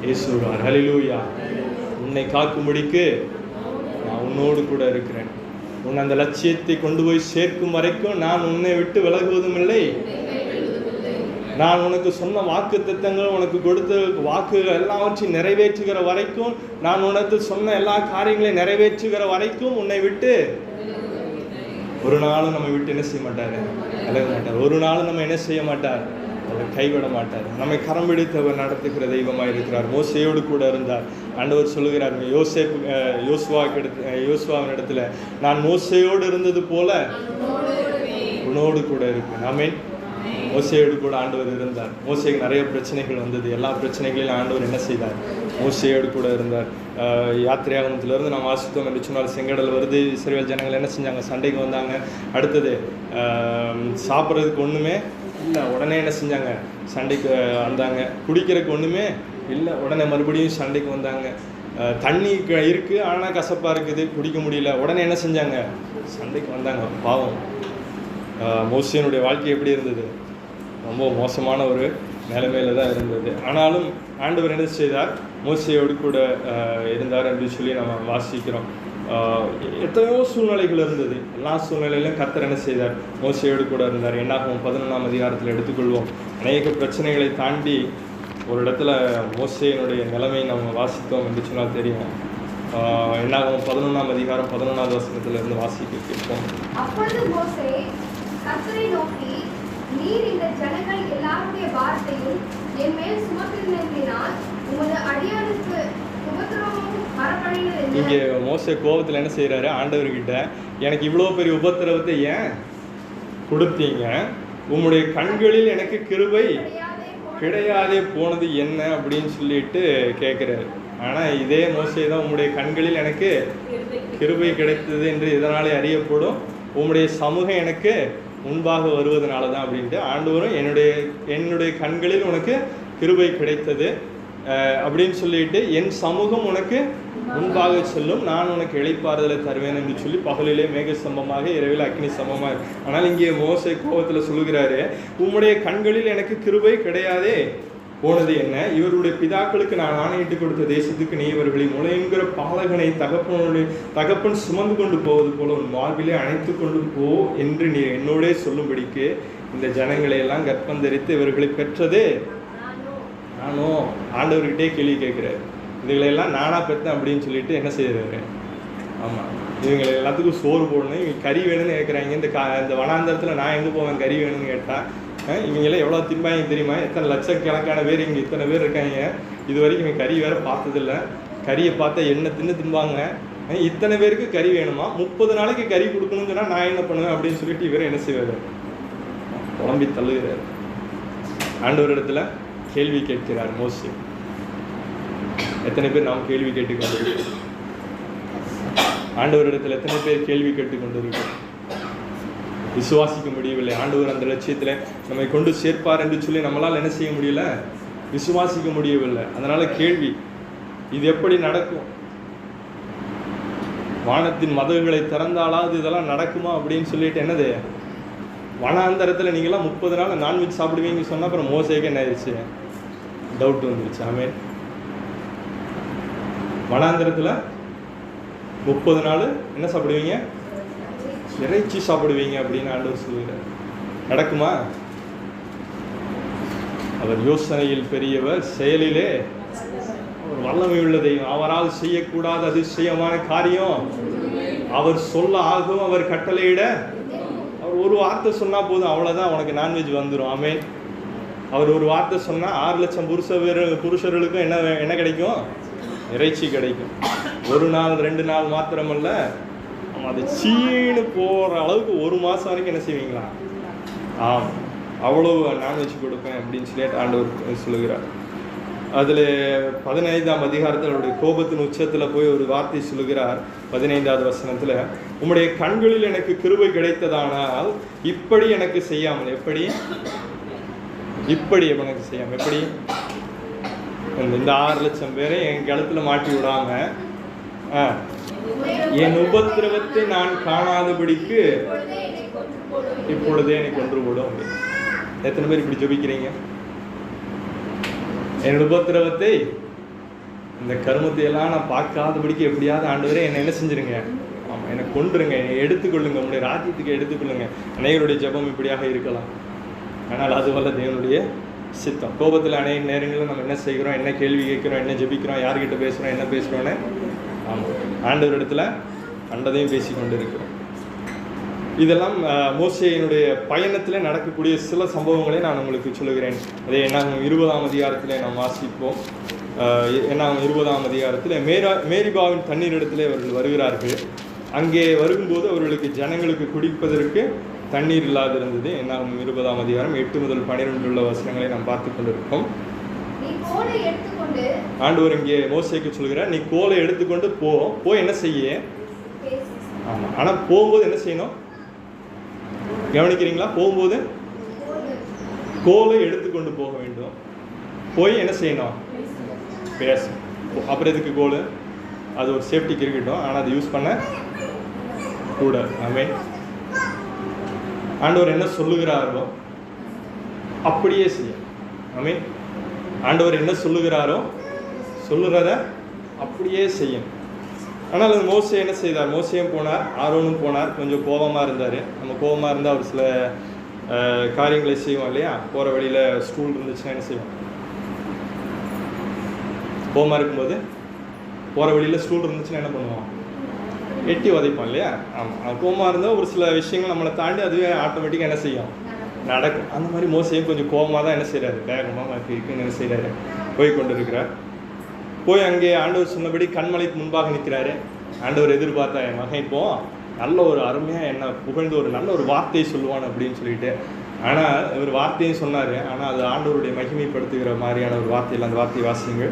இயேசு வருவார். ஹல்லேலூயா. உன்னை காக்கும்படிக்கு நான் உன்னோடு கூட இருக்கிறேன். உன் அந்த லட்சியத்தை கொண்டு போய் சேர்க்கும் வரைக்கும் நான் உன்னை விட்டு விலகுவதும் இல்லை. நான் உனக்கு சொன்ன வாக்கு தத்தங்கள், உனக்கு கொடுத்த வாக்குகள் எல்லாவற்றையும் நிறைவேற்றுகிற வரைக்கும், நான் உனக்கு சொன்ன எல்லா காரியங்களையும் நிறைவேற்றுகிற வரைக்கும் உன்னை விட்டு ஒரு நாளும் நம்ம விட்டு என்ன செய்ய மாட்டார்? விலக மாட்டார். ஒரு நாளும் நம்ம என்ன செய்ய மாட்டார்? அவர் கைவிட மாட்டார். நம்மை கரம் பிடித்தவர் நடத்துகிற தெய்வமாக இருக்கிறார். மோசேயோடு கூட இருந்தார். ஆண்டவர் சொல்லுகிறார், யோசுவாவின் இடத்துல, நான் மோசேயோடு இருந்தது போல உன்னோடு கூட இருப்பேன். ஆமென். மோசேயோடு கூட ஆண்டவர் இருந்தார். மோசேக்கு நிறைய பிரச்சனைகள் வந்தது. எல்லா பிரச்சனைகளிலும் ஆண்டவர் என்ன செய்தார்? மோசேயோடு கூட இருந்தார். யாத்திரையாகமத்திலிருந்து நாம் வாசித்தோம் என்று சொன்னால், செங்கடல் வருது, இஸ்ரவேல் ஜனங்கள் என்ன செஞ்சாங்க? சண்டைக்கு வந்தாங்க. அடுத்தது சாப்பிட்றதுக்கு ஒன்றுமே இல்லை, உடனே என்ன செஞ்சாங்க? சண்டைக்கு வந்தாங்க. குடிக்கிறதுக்கு ஒன்றுமே இல்லை, உடனே மறுபடியும் சண்டைக்கு வந்தாங்க. தண்ணி இருக்குது, ஆனால் கசப்பாக இருக்குது, குடிக்க முடியல, உடனே என்ன செஞ்சாங்க? சண்டைக்கு வந்தாங்க. பாவம். மோசேனுடைய வாழ்க்கை எப்படி இருந்தது? ரொம்ப மோசமான ஒரு நிலைமையில தான் இருந்தது. ஆனாலும் ஆண்டவர் என்ன செய்தார்? மோசேயோடு கூட இருந்தார் என்று சொல்லி நம்ம வாசிக்கிறோம். எத்தனையோ சூழ்நிலைகள் இருந்தது. எல்லா சூழ்நிலையிலும் கர்த்தர் என்ன செய்தார்? மோசேயோடு கூட இருந்தார். என்னாகும் 11ஆம் அதிகாரத்தில் எடுத்துக்கொள்வோம். அநேக பிரச்சனைகளை தாண்டி ஒரு இடத்துல மோசேயினுடைய நிலைமை நம்ம வாசித்தோம் என்று சொன்னால் தெரியும். என்னாகும் 11ஆம் அதிகாரம் 11வது வசனத்திலிருந்து வாசிக்க கேட்போம். அப்பொழுது மோசே கர்த்தரை நோக்கி, நீர் இந்த ஜனங்கள் எல்லாருடைய பாரத்தையும் என் மேல் சுமத்தினால் உமது அடியானுக்கு உபத்திரவமும் வரப்படுகிறது என்று. இங்கே மோசே கோபத்தில் என்ன செய்கிறாரு? ஆண்டவர்கிட்ட, எனக்கு இவ்வளோ பெரிய உபத்திரவத்தை ஏன் கொடுத்தீங்க? உம்முடைய கண்களில் எனக்கு கிருபை கிடையாதே போனது என்ன அப்படின்னு சொல்லிட்டு கேட்குறாரு. ஆனால் இதே மோசே தான், உம்முடைய கண்களில் எனக்கு கிருபை கிடைத்தது என்று இதனாலே அறியப்படும், உம்முடைய சமூகம் எனக்கு முன்பாக வருவதனால தான் அப்படின்ட்டு ஆண்டவரும் என்னுடைய கண்களில் உனக்கு கிருபை கிடைத்தது அப்படின்னு சொல்லிட்டு, என் சமூகம் உனக்கு முன்பாக செல்லும், நான் உனக்கு இளைப்பாறுதலை தருவேன் என்று சொல்லி பகலிலே மேக சம்பமாக, இரவில் அக்னி சம்பமாக. ஆனால் இங்கே மோசே கோபத்தில் சொல்லுகிறாரு, உம்முடைய கண்களில் எனக்கு கிருபை கிடையாதே போனது என்ன? இவருடைய பிதாக்களுக்கு நான் ஆணையிட்டு கொடுத்த தேசத்துக்கு நீ இவர்களின் முளைங்கிற பாலகனை தகப்பன் சுமந்து கொண்டு போவது போல உன் மார்பிலே அணைத்து கொண்டு போ என்று நீ என்னோடே சொல்லும்படிக்கு இந்த ஜனங்களை எல்லாம் கர்ப்பம் தரித்து இவர்களை பெற்றது நானோ? ஆண்டவர்கிட்டே கேள்வி கேட்குறாரு. இதுகளெல்லாம் நானாக பெற்றேன் அப்படின்னு சொல்லிட்டு என்ன செய்கிறாரு? ஆமாம், இவங்களை எல்லாத்துக்கும் சோறு போடணும், இவங்க கறி வேணும்னு கேட்குறாங்க. இந்த வனாந்தரத்தில் நான் எங்கே போவேன் கறி வேணும்னு கேட்டால், இவங்கெல்லாம் எவ்வளோ திம்பாங்க தெரியுமா? எத்தனை லட்சக்கணக்கான பேர் இங்கே இத்தனை பேர் இருக்காங்க. இது வரைக்கும் இவங்க கறி வேறு பார்த்ததில்ல. கறியை பார்த்தா என்ன திம்பாங்க. இத்தனை பேருக்கு கறி வேணுமா? 30 நாளைக்கு கறி கொடுக்கணும்னு சொன்னால் நான் என்ன பண்ணுவேன் அப்படின்னு சொல்லிட்டு இவர் என்ன செய்வார்? குழம்பி தள்ளுகிறார். ஆண்டவரிடத்துல கேள்வி கேட்கிறார் மோசே. எத்தனை பேர் நாம் கேள்வி கேட்டுக்கொண்டிருக்கோம்? ஆண்டவரிடத்தில் எத்தனை பேர் கேள்வி கேட்டுக்கொண்டிருக்கோம்? விசுவாசிக்க முடியவில்லை. ஆண்டவர் அந்த லட்சியத்தில் நம்மை கொண்டு சேர்ப்பார் என்று சொல்லி நம்மளால் என்ன செய்ய முடியல? விசுவாசிக்க முடியவில்லை. அதனால கேள்வி, இது எப்படி நடக்கும்? வானத்தின் மதகுகளை திறந்தாலாவது இதெல்லாம் நடக்குமா அப்படின்னு சொல்லிட்டு என்னது, வனாந்தரத்தில் நீங்களாம் 30 நாள் நான்வெஜ் சாப்பிடுவீங்கன்னு சொன்னால் அப்புறம் மோசேக்கு என்ன ஆயிடுச்சு? டவுட் வந்துருச்சு. ஆமென். வனாந்தரத்தில் 30 நாள் என்ன சாப்பிடுவீங்க? இறைச்சி சாப்பிடுவீங்க அப்படின்னு ஆண்டவர் சொல்லுகிறார். நடக்குமா? அவர் யோசனையில் பெரியவர், செயலிலே ஒரு வல்லமை உள்ள தெய்வம். அவரால் செய்யக்கூடாத அதிசயமான காரியம் அவர் சொல்ல ஆகும். அவர் கட்டளையிட, அவர் ஒரு வார்த்தை சொன்னா போதும், அவ்வளவுதான், உனக்கு நான்வெஜ் வந்துடும். ஆமென். அவர் ஒரு வார்த்தை சொன்னா 6 லட்சம் புருஷர்களுக்கும் என்ன கிடைக்கும்? இறைச்சி கிடைக்கும். ஒரு நாள் 2 நாள் மாத்திரமல்ல, அது சீனு போற அளவுக்கு 1 மாசம் வரைக்கும் என்ன செய்வீங்களா? அவ்வளவு நான்வெஜ் கொடுப்பேன் அப்படின்னு சொல்லிட்டு ஆண்டவர் சொல்லுகிறார். அதில் 15ஆம் அதிகாரத்தில் அவருடைய கோபத்தின் உச்சத்தில் போய் ஒரு வார்த்தை சொல்லுகிறார். 15வது வசனத்தில், உம்முடைய கண்களில் எனக்கு கிருபை கிடைத்ததானால் இப்படி எனக்கு செய்யாமல், இப்படி எனக்கு செய்யாமல், எப்படி இந்த 6 லட்சம் பேரை என் கழுத்துல மாட்டி விடாம என் உபத்திரவத்தை நான் காணாதபடிக்கு இப்பொழுதே என்னை கொன்று விடும். எத்தனை பேர் இப்படி ஜெபிக்கிறீங்க? என் உபத்திரவத்தை, இந்த கருமத்தை எல்லாம் நான் பார்க்காதபடிக்கு எப்படியாவது ஆண்டவரே என்னை என்ன செஞ்சிருங்க, ஆமாம் என்னை கொண்டுருங்க, என்னை எடுத்துக்கொள்ளுங்க, உங்களுடைய ராஜ்யத்துக்கு எடுத்துக்கொள்ளுங்க. அநேகருடைய ஜெபம் இப்படியாக இருக்கலாம். ஆனால் அதுவல்ல தேவனுடைய சித்தம். கோபத்தில் அநேக நேரங்களில் நம்ம என்ன செய்கிறோம், என்ன கேள்வி கேட்குறோம், என்ன ஜெபிக்கிறோம், யார்கிட்ட பேசுகிறோம், என்ன பேசுகிறோன்னு ஆமாம் ஆண்டவர் இடத்துல கண்டதையும் பேசி கொண்டு இருக்கிறோம். இதெல்லாம் மோசேயினுடைய பயணத்தில் நடக்கக்கூடிய சில சம்பவங்களை நான் உங்களுக்கு சொல்லுகிறேன். அதை என்னாகும் 20ஆம் அதிகாரத்தில் நாம் வாசிப்போம். என்னாகும் 20ஆம் அதிகாரத்தில் மேரிபாவின் தண்ணீர் இடத்துல அவர்கள் வருகிறார்கள். அங்கே வரும்போது அவர்களுக்கு ஜனங்களுக்கு குடிப்பதற்கு தண்ணீர் இல்லாதிருந்தது. என்னாகும் 20ஆம் அதிகாரம் 8 முதல் 12 உள்ள வசனங்களை நாம் பார்த்து கொண்டிருக்கோம். ஆண்டவர் இங்கே மோசேக்கு சொல்கிறார், நீ கோலை எடுத்துக்கொண்டு போய் என்ன செய்ய. ஆமாம், ஆனால் போகும்போது என்ன செய்யணும் கவனிக்கிறீங்களா? போகும்போது கோலை எடுத்துக்கொண்டு போக வேண்டும். போய் என்ன செய்யணும்? பேச. அப்புறம் எதுக்கு கோல்? அது ஒரு சேஃப்டிக்கு இருக்கட்டும், ஆனால் அதை யூஸ் பண்ண கூடாது. ஆமென். ஆண்டவர் என்ன சொல்லுகிறாரோ அப்படியே செய்யும். ஆமென். ஆண்டவர் என்ன சொல்லுகிறாரோ சொல்லுறத அப்படியே செய்யும். ஆனால் அது மோசே என்ன செய்தார்? மோசேயும் போனார், ஆரோனும் போனார். கொஞ்சம் கோபமாக இருந்தார். நம்ம கோபமாக இருந்தால் அவர் சில காரியங்களை செய்வோம் இல்லையா? போகிற வழியில் ஸ்டூல் இருந்துச்சுன்னா என்ன செய்வோம்? கோபமாக இருக்கும்போது போகிற வழியில் ஸ்டூல் இருந்துச்சுன்னா என்ன பண்ணுவோம்? எட்டி உதைப்போம் இல்லையா? ஆமாம், கோபமாக இருந்தால் ஒரு சில விஷயங்கள் நம்மளை தாண்டி அதுவே ஆட்டோமேட்டிக்காக என்ன செய்யும்? நடக்கும். அந்த மாதிரி மோசையும் கொஞ்சம் கோபமாக தான் என்ன செய்கிறாரு? வேகமாக இருக்குன்னு என்ன செய்கிறாரு? போய் கொண்டு இருக்கிறார். போய் அங்கே ஆண்டவர் சொன்னபடி கண்மலைக்கு முன்பாக நிற்கிறாரு. ஆண்டவர் எதிர்பார்த்தா என் மகன் இப்போ நல்ல ஒரு அருமையாக என்ன புகழ்ந்து ஒரு நல்ல ஒரு வார்த்தையை சொல்லுவான் அப்படின்னு சொல்லிட்டு. ஆனால் ஒரு வார்த்தையும் சொன்னார். ஆனால் அது ஆண்டவருடைய மகிமைப்படுத்துகிற மாதிரியான ஒரு வார்த்தையில் அந்த வார்த்தையை வாசிங்க.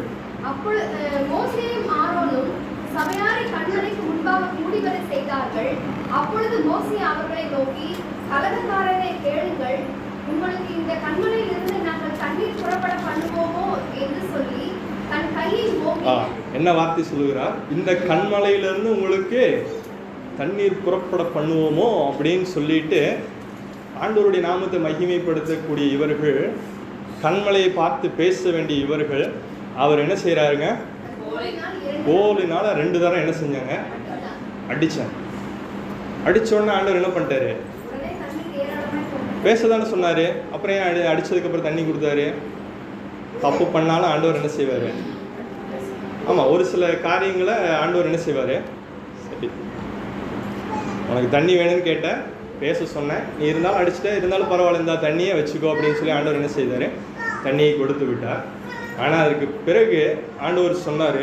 அப்பொழுது மோசேயும் ஆரோனும் சபையாரை கண்மலைக்கு முன்பாக கூடிவர செய்தார்கள். அப்பொழுது மோசே அவர்களை நோக்கி, கலகக்காரரை கேளுங்கள், உங்களுக்கு இந்த கண்மலையில் இருந்து நாங்கள் தண்ணீர் புறப்பட பண்ணுவோமோ என்று சொல்லி தன் கையை நோக்கி. என்ன வார்த்தை சொல்லுகிறார்? இந்த கண்மலையிலிருந்து உங்களுக்கு தண்ணீர் புறப்பட பண்ணுவோமோ அப்படின்னு சொல்லிட்டு ஆண்டவருடைய நாமத்தை மகிமைப்படுத்தக்கூடிய இவர்கள், கண்மலையை பார்த்து பேச வேண்டிய இவர்கள், அவர் என்ன செய்கிறாருங்க? கோலினால 2 தரம் என்ன செஞ்சாங்க? அடிச்சாங்க. அடிச்சோடனே ஆண்டவர் என்ன பண்ணிட்டாரு? பேசதானே சொன்னார். அப்புறம் ஏன் அடித்ததுக்கப்புறம் தண்ணி கொடுத்தாரு? தப்பு பண்ணாலும் ஆண்டவர் என்ன செய்வார்? ஆமாம், ஒரு சில காரியங்களை ஆண்டவர் என்ன செய்வார்? சரி, உனக்கு தண்ணி வேணும்னு கேட்டேன், பேச சொன்னேன், நீ இருந்தாலும் அடிச்சுட்ட, இருந்தாலும் பரவாயில்ல, இந்த தண்ணியை வச்சுக்கோ அப்படின்னு சொல்லி ஆண்டவர் என்ன செய்தார்? தண்ணியை கொடுத்து விட்டார். ஆனால் அதற்கு பிறகு ஆண்டவர் சொன்னார்,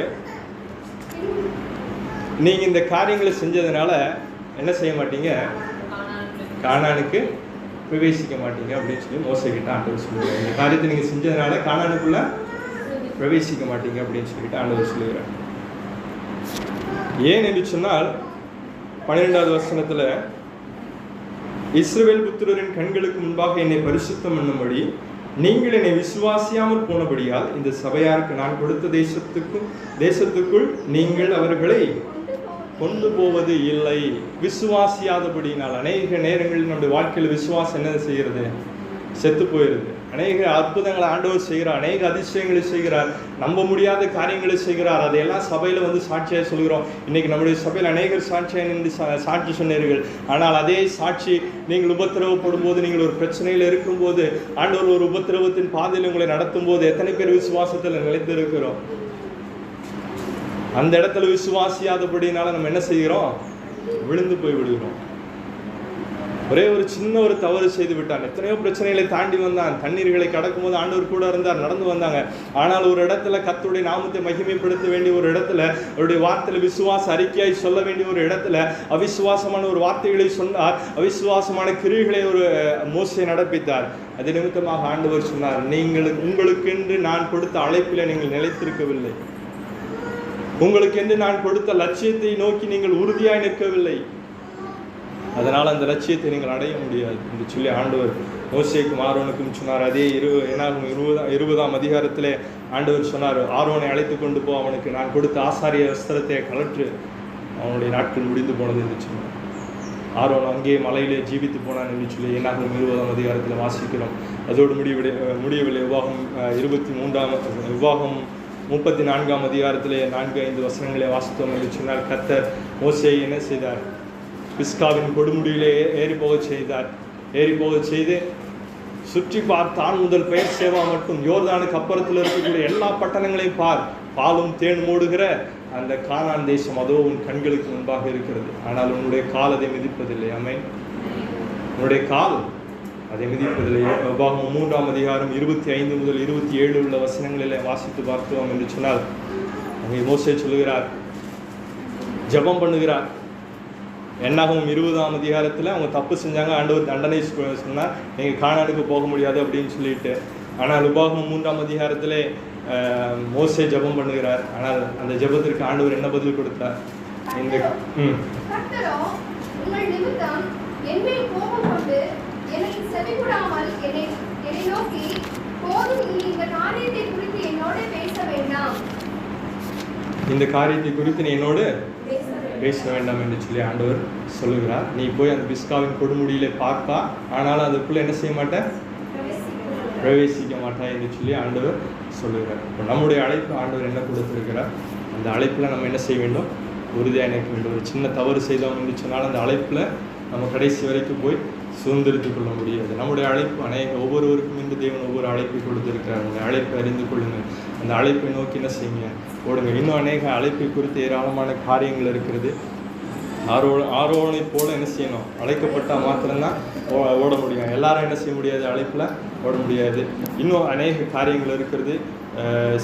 நீங்கள் இந்த காரியங்களை செஞ்சதுனால என்ன செய்ய மாட்டீங்க? கானானுக்கு பிரவேசிக்க மாட்டீங்க அப்படின்னு சொல்லி மோசேக்கிட்ட ஆண்டவர் சொல்லுவார். இந்த காரியத்தை நீங்கள் செஞ்சதுனால கானானுக்குள்ள பிரவேசிக்க மாட்டீங்க அப்படின்னு சொல்லிட்டு ஆண்டவர் சொல்லுகிறார். ஏன் என்று சொன்னால் 12வது வசனத்தில், இஸ்ரவேல் புத்திரரின் கண்களுக்கு முன்பாக என்னை பரிசுத்தம் பண்ணும்படி நீங்கள் என்னை விசுவாசியாமல் போனபடியால் இந்த சபையாருக்கு நான் கொடுத்த தேசத்துக்குள் நீங்கள் அவர்களை கொண்டு போவது இல்லை. விசுவாசியாதபடினால் அநேக நேரங்களில் நம்முடைய வாழ்க்கையில் விசுவாசம் என்ன செய்கிறது? செத்து போயிடுது. அநேக அற்புதங்களை ஆண்டவர் செய்கிறார், அநேக அதிசயங்களை செய்கிறார், நம்ப முடியாத காரியங்களை செய்கிறார். அதையெல்லாம் சபையில் வந்து சாட்சியாக சொல்கிறோம். இன்றைக்கி நம்முடைய சபையில் அநேகர் சாட்சியாக நின்று சாட்சி சொன்னீர்கள். ஆனால் அதே சாட்சி நீங்கள் உபத்திரவப்படும் போது, நீங்கள் ஒரு பிரச்சனையில் இருக்கும்போது, ஆண்டவர் ஒரு உபத்திரவத்தின் பாதையில் உங்களை நடத்தும் போது எத்தனை பேர் விசுவாசத்தில் நிலைத்து இருக்கிறோம்? அந்த இடத்துல விசுவாசியாதபடினால நம்ம என்ன செய்கிறோம்? விழுந்து போய் விடுகிறோம். ஒரே ஒரு சின்ன ஒரு தவறு செய்து விட்டான். எத்தனையோ பிரச்சனைகளை தாண்டி வந்தான். தண்ணீர்களை கடக்கும் போது ஆண்டவர் கூட இருந்தார், நடந்து வந்தாங்க. ஆனால் ஒரு இடத்துல கர்த்தருடைய நாமத்தை மகிமைப்படுத்த வேண்டிய ஒரு இடத்துல, அவருடைய வார்த்தையில விசுவாச அறிக்கையாய் சொல்ல வேண்டிய ஒரு இடத்துல அவிசுவாசமான ஒரு வார்த்தைகளை சொன்னார். அவிசுவாசமான கிரியைகளை ஒரு மோசே நடப்பித்தார். அது நிமித்தமாக ஆண்டவர் சொன்னார், உங்களுக்கென்று நான் கொடுத்த அழைப்பில நீங்கள் நிலைத்திருக்கவில்லை, உங்களுக்கென்று நான் கொடுத்த லட்சியத்தை நோக்கி நீங்கள் உறுதியாய் நிற்கவில்லை, அதனால் அந்த லட்சியத்தை நீங்கள் அடைய முடியாது என்று சொல்லி ஆண்டவர் மோசேக்கும் ஆரோனுக்கும் சொன்னார். அதே 20ஆம் அதிகாரத்திலே ஆண்டவர் சொன்னார், ஆரோனை அழைத்து கொண்டு போ, அவனுக்கு நான் கொடுத்த ஆசாரிய வஸ்திரத்தை கலற்று, அவனுடைய நாட்கள் முடிந்து போனது என்று சொன்னார். ஆரோன் அங்கே மலையிலே ஜீவித்து போனான் என்று சொல்லி 20ஆம் அதிகாரத்தில் வாசிக்கிறோம். அதோடு முடியவில்லை. உபாகம் 34ஆம் அதிகாரத்திலே 4-5 வசனங்களை வாசித்தோம் என்று சொன்னால், கர்த்தர் மோசேயை என்ன செய்தார்? பிஸ்காவின் கொடுமுடியிலே ஏறி போக செய்து சுற்றி பார்த்தான். முதல் பெயர் சேவா மட்டும் யோர்தானுக்கு அப்புறத்தில் இருக்கக்கூடிய எல்லா பட்டணங்களையும் பாலும் தேன் மூடுகிற அந்த கானான் தேசம் அதோ உன் கண்களுக்கு முன்பாக இருக்கிறது, ஆனால் உன்னுடைய கால் அதை மிதிப்பதில்லை. ஆமென். உன்னுடைய கால் அதை மிதிப்பதில்லை. உபாகமம் 3ஆம் அதிகாரம் 25 முதல் 27 உள்ள வசனங்களிலே வாசித்து பார்த்தோம் என்று சொன்னால், அங்கே மோசே சொல்லுகிறார், ஜெபம் பண்ணுகிறார். என்னாகும் 20ஆம் அதிகாரத்தில் அவங்க தப்பு செஞ்சாங்க, ஆண்டவர் தண்டனை சொன்னார், நீங்கள் கானானுக்கு போக முடியாது அப்படின்னு சொல்லிட்டு. ஆனால் உபாகமம் 3ஆம் அதிகாரத்திலே மோசே ஜெபம் பண்ணுகிறார். ஆனால் அந்த ஜெபத்திற்கு ஆண்டவர் என்ன பதில் கொடுத்தார்? இந்த கர்த்தரோ உங்கள் நிமித்தம் என்மேல் கோபம் கொண்டு எனக்கு செவிகொடாமல் என்னை நோக்கி, போதும், நீ இந்த காரியத்தை குறித்து என்னோட பேச வேண்டாம், இந்த காரியத்தை குறித்து நீ என்னோடு பேச வேண்டாம் என்று சொல்லி ஆண்டவர் சொல்லுகிறார். நீ போய் அந்த பிஸ்காவின் கொடுமுடியிலே பார்ப்பா, ஆனாலும் அதுக்குள்ளே என்ன செய்ய மாட்டேன்? பிரவேசிக்க மாட்டா என்று சொல்லி ஆண்டவர் சொல்லுகிறார். இப்போ நம்முடைய அழைப்பு ஆண்டவர் என்ன கொடுத்திருக்கிறார்? அந்த அழைப்பில் நம்ம என்ன செய்ய வேண்டும்? உறுதியாக நிற்க வேண்டும். ஒரு சின்ன தவறு செய்தோம் என்று சொன்னால் அந்த அழைப்பில் நம்ம கடைசி வரைக்கும் போய் சுதந்திரித்துக் கொள்ள முடியாது. நம்முடைய அழைப்பு ஒவ்வொருவருக்கும் இந்த தேவன் ஒவ்வொரு அழைப்பை கொடுத்திருக்கிறார். அந்த அழைப்பை அறிந்து கொள்ளுங்கள், அந்த அழைப்பை நோக்கி என்ன செய்யுங்க, ஓடுங்க. இன்னும் அநேக அழைப்பை குறித்து ஏராளமான காரியங்கள் இருக்கிறது. ஆரோனை போல என்ன செய்யணும்? அழைக்கப்பட்டால் மாத்திரம்தான் ஓட முடியும். எல்லாரும் என்ன செய்ய முடியாது? அழைப்பில் ஓட முடியாது. இன்னும் அநேக காரியங்கள் இருக்கிறது.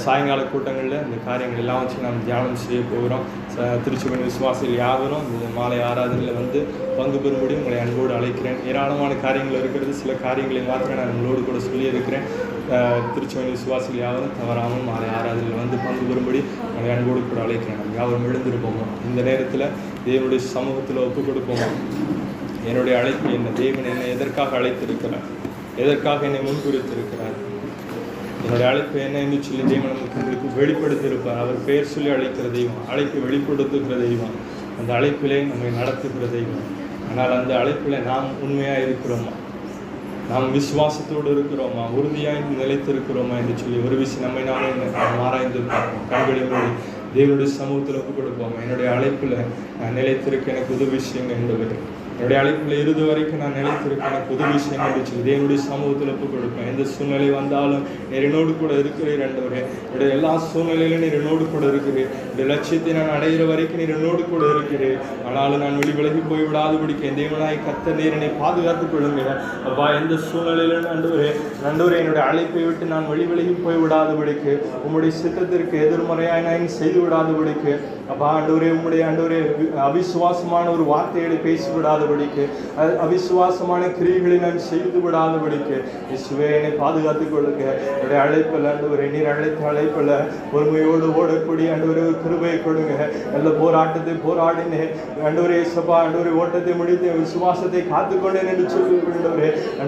சாயங்கால கூட்டங்களில் இந்த காரியங்கள் எல்லாம் வச்சு நாம் தியானம் செய்ய போகிறோம். திருச்சபை விசுவாசிகள் யாவரும் இந்த மாலை ஆராதனையில் வந்து பங்கு பெறும்படி உங்களை அன்போடு அழைக்கிறேன். ஏராளமான காரியங்கள் இருக்கிறது. சில காரியங்களை மாத்திரம் நான் உங்களோடு கூட சொல்லியிருக்கிறேன். திருச்சபை விசுவாசிகள் யாவரும் தவறாமல் மாலை ஆராதனையில் வந்து பங்கு பெறும்படி உங்களை அன்போடு கூட அழைக்கிறேன். நம்ம யாவரும் எழுந்திருப்போமோ, இந்த நேரத்தில் தேவனுடைய சமூகத்தில் ஒப்புக் கொடுப்போமா? என்னுடைய அழைப்பு என்ன? தேவன் என்னை எதற்காக அழைத்திருக்கிறார்? எதற்காக என்னை முன்குறித்திருக்கிறார்? என்னுடைய அழைப்பு என்ன என்று சொல்லி தேவன் உங்களுக்கு வெளிப்படுத்தியிருப்பார். அவர் பெயர் சொல்லி அழைக்கிற தெய்வம், அழைப்பை வெளிப்படுத்துகிற தெய்வம், அந்த அழைப்பிலே நம்மை நடத்துகிற தெய்வம். ஆனால் அந்த அழைப்பில் நாம் உண்மையாக இருக்கிறோமா? நாம் விசுவாசத்தோடு இருக்கிறோமா? உறுதியாக நிலைத்திருக்கிறோமா என்று சொல்லி ஒரு விஷயம் நம்மை நாமே ஆராய்ந்து பார்ப்போம். கண்களை மூடி தேவனுடைய சமூகத்தில் ஒப்புக் கொடுப்போம். என்னுடைய அழைப்பில் நான் நிலைத்திருக்க எனக்கு உதவி செய்யுங்க என்பது. என்னுடைய அழைப்பில் இறுதி வரைக்கும் நான் நிலைத்திருக்க எனக்கு உதவி செய்யுங்க என்று சொல்லி தேவனுடைய சமூகத்தில் ஒப்புக் கொடுப்பேன். எந்த சூழ்நிலை வந்தாலும் நீர் என்னோடு கூட இருக்கிறீர் ஆண்டவரே. என்னுடைய எல்லா சூழ்நிலையிலும் நீர் என்னோடு கூட இருக்கிறீர். என்னுடைய லட்சியத்தை நான் அடைகிற வரைக்கும் நீர் என்னோடு கூட இருக்கிறீர். ஆனாலும் நான் விலகி போய் விடாதபடிக்கு என் தேவனாய் கர்த்தர் நீர் என்னை பாதுகாத்துக் கொள்ளுங்க அப்பா. எந்த சூழ்நிலையிலும் ஆண்டவரே என்னுடைய அழைப்பை விட்டு நான் விலகி போய் விடாதபடிக்கு, உம்முடைய சித்தத்திற்கு எதிர்மறையாய் நான் செய்து விடாதபடிக்கு அப்பா ஆண்டவரே, உம்முடைய ஆண்டவரே அவிசுவாசமான ஒரு வார்த்தைகளை பேசி விடாதபடிக்கு, அவிசுவாசமான கிரியைகளை நான் செய்து விடாதபடிக்கு இயேசுவே என்னை பாதுகாத்துக் கொள்ளுங்க. என்னுடைய அழைப்பில் ஆண்டவரே, நீர் அழைத்த அழைப்பில் பொறுமையோடு ஓடக்கூடிய ஆண்டவரே கிருபையை கொடுங்க. நல்ல போராட்டத்தை போராடினேன் ஆண்டவரே, இயேசுப்பா ஆண்டவரே, ஓட்டத்தை முடித்து விசுவாசத்தை காத்துக்கொண்டேன் என்று சொல்லி ஆண்டவரே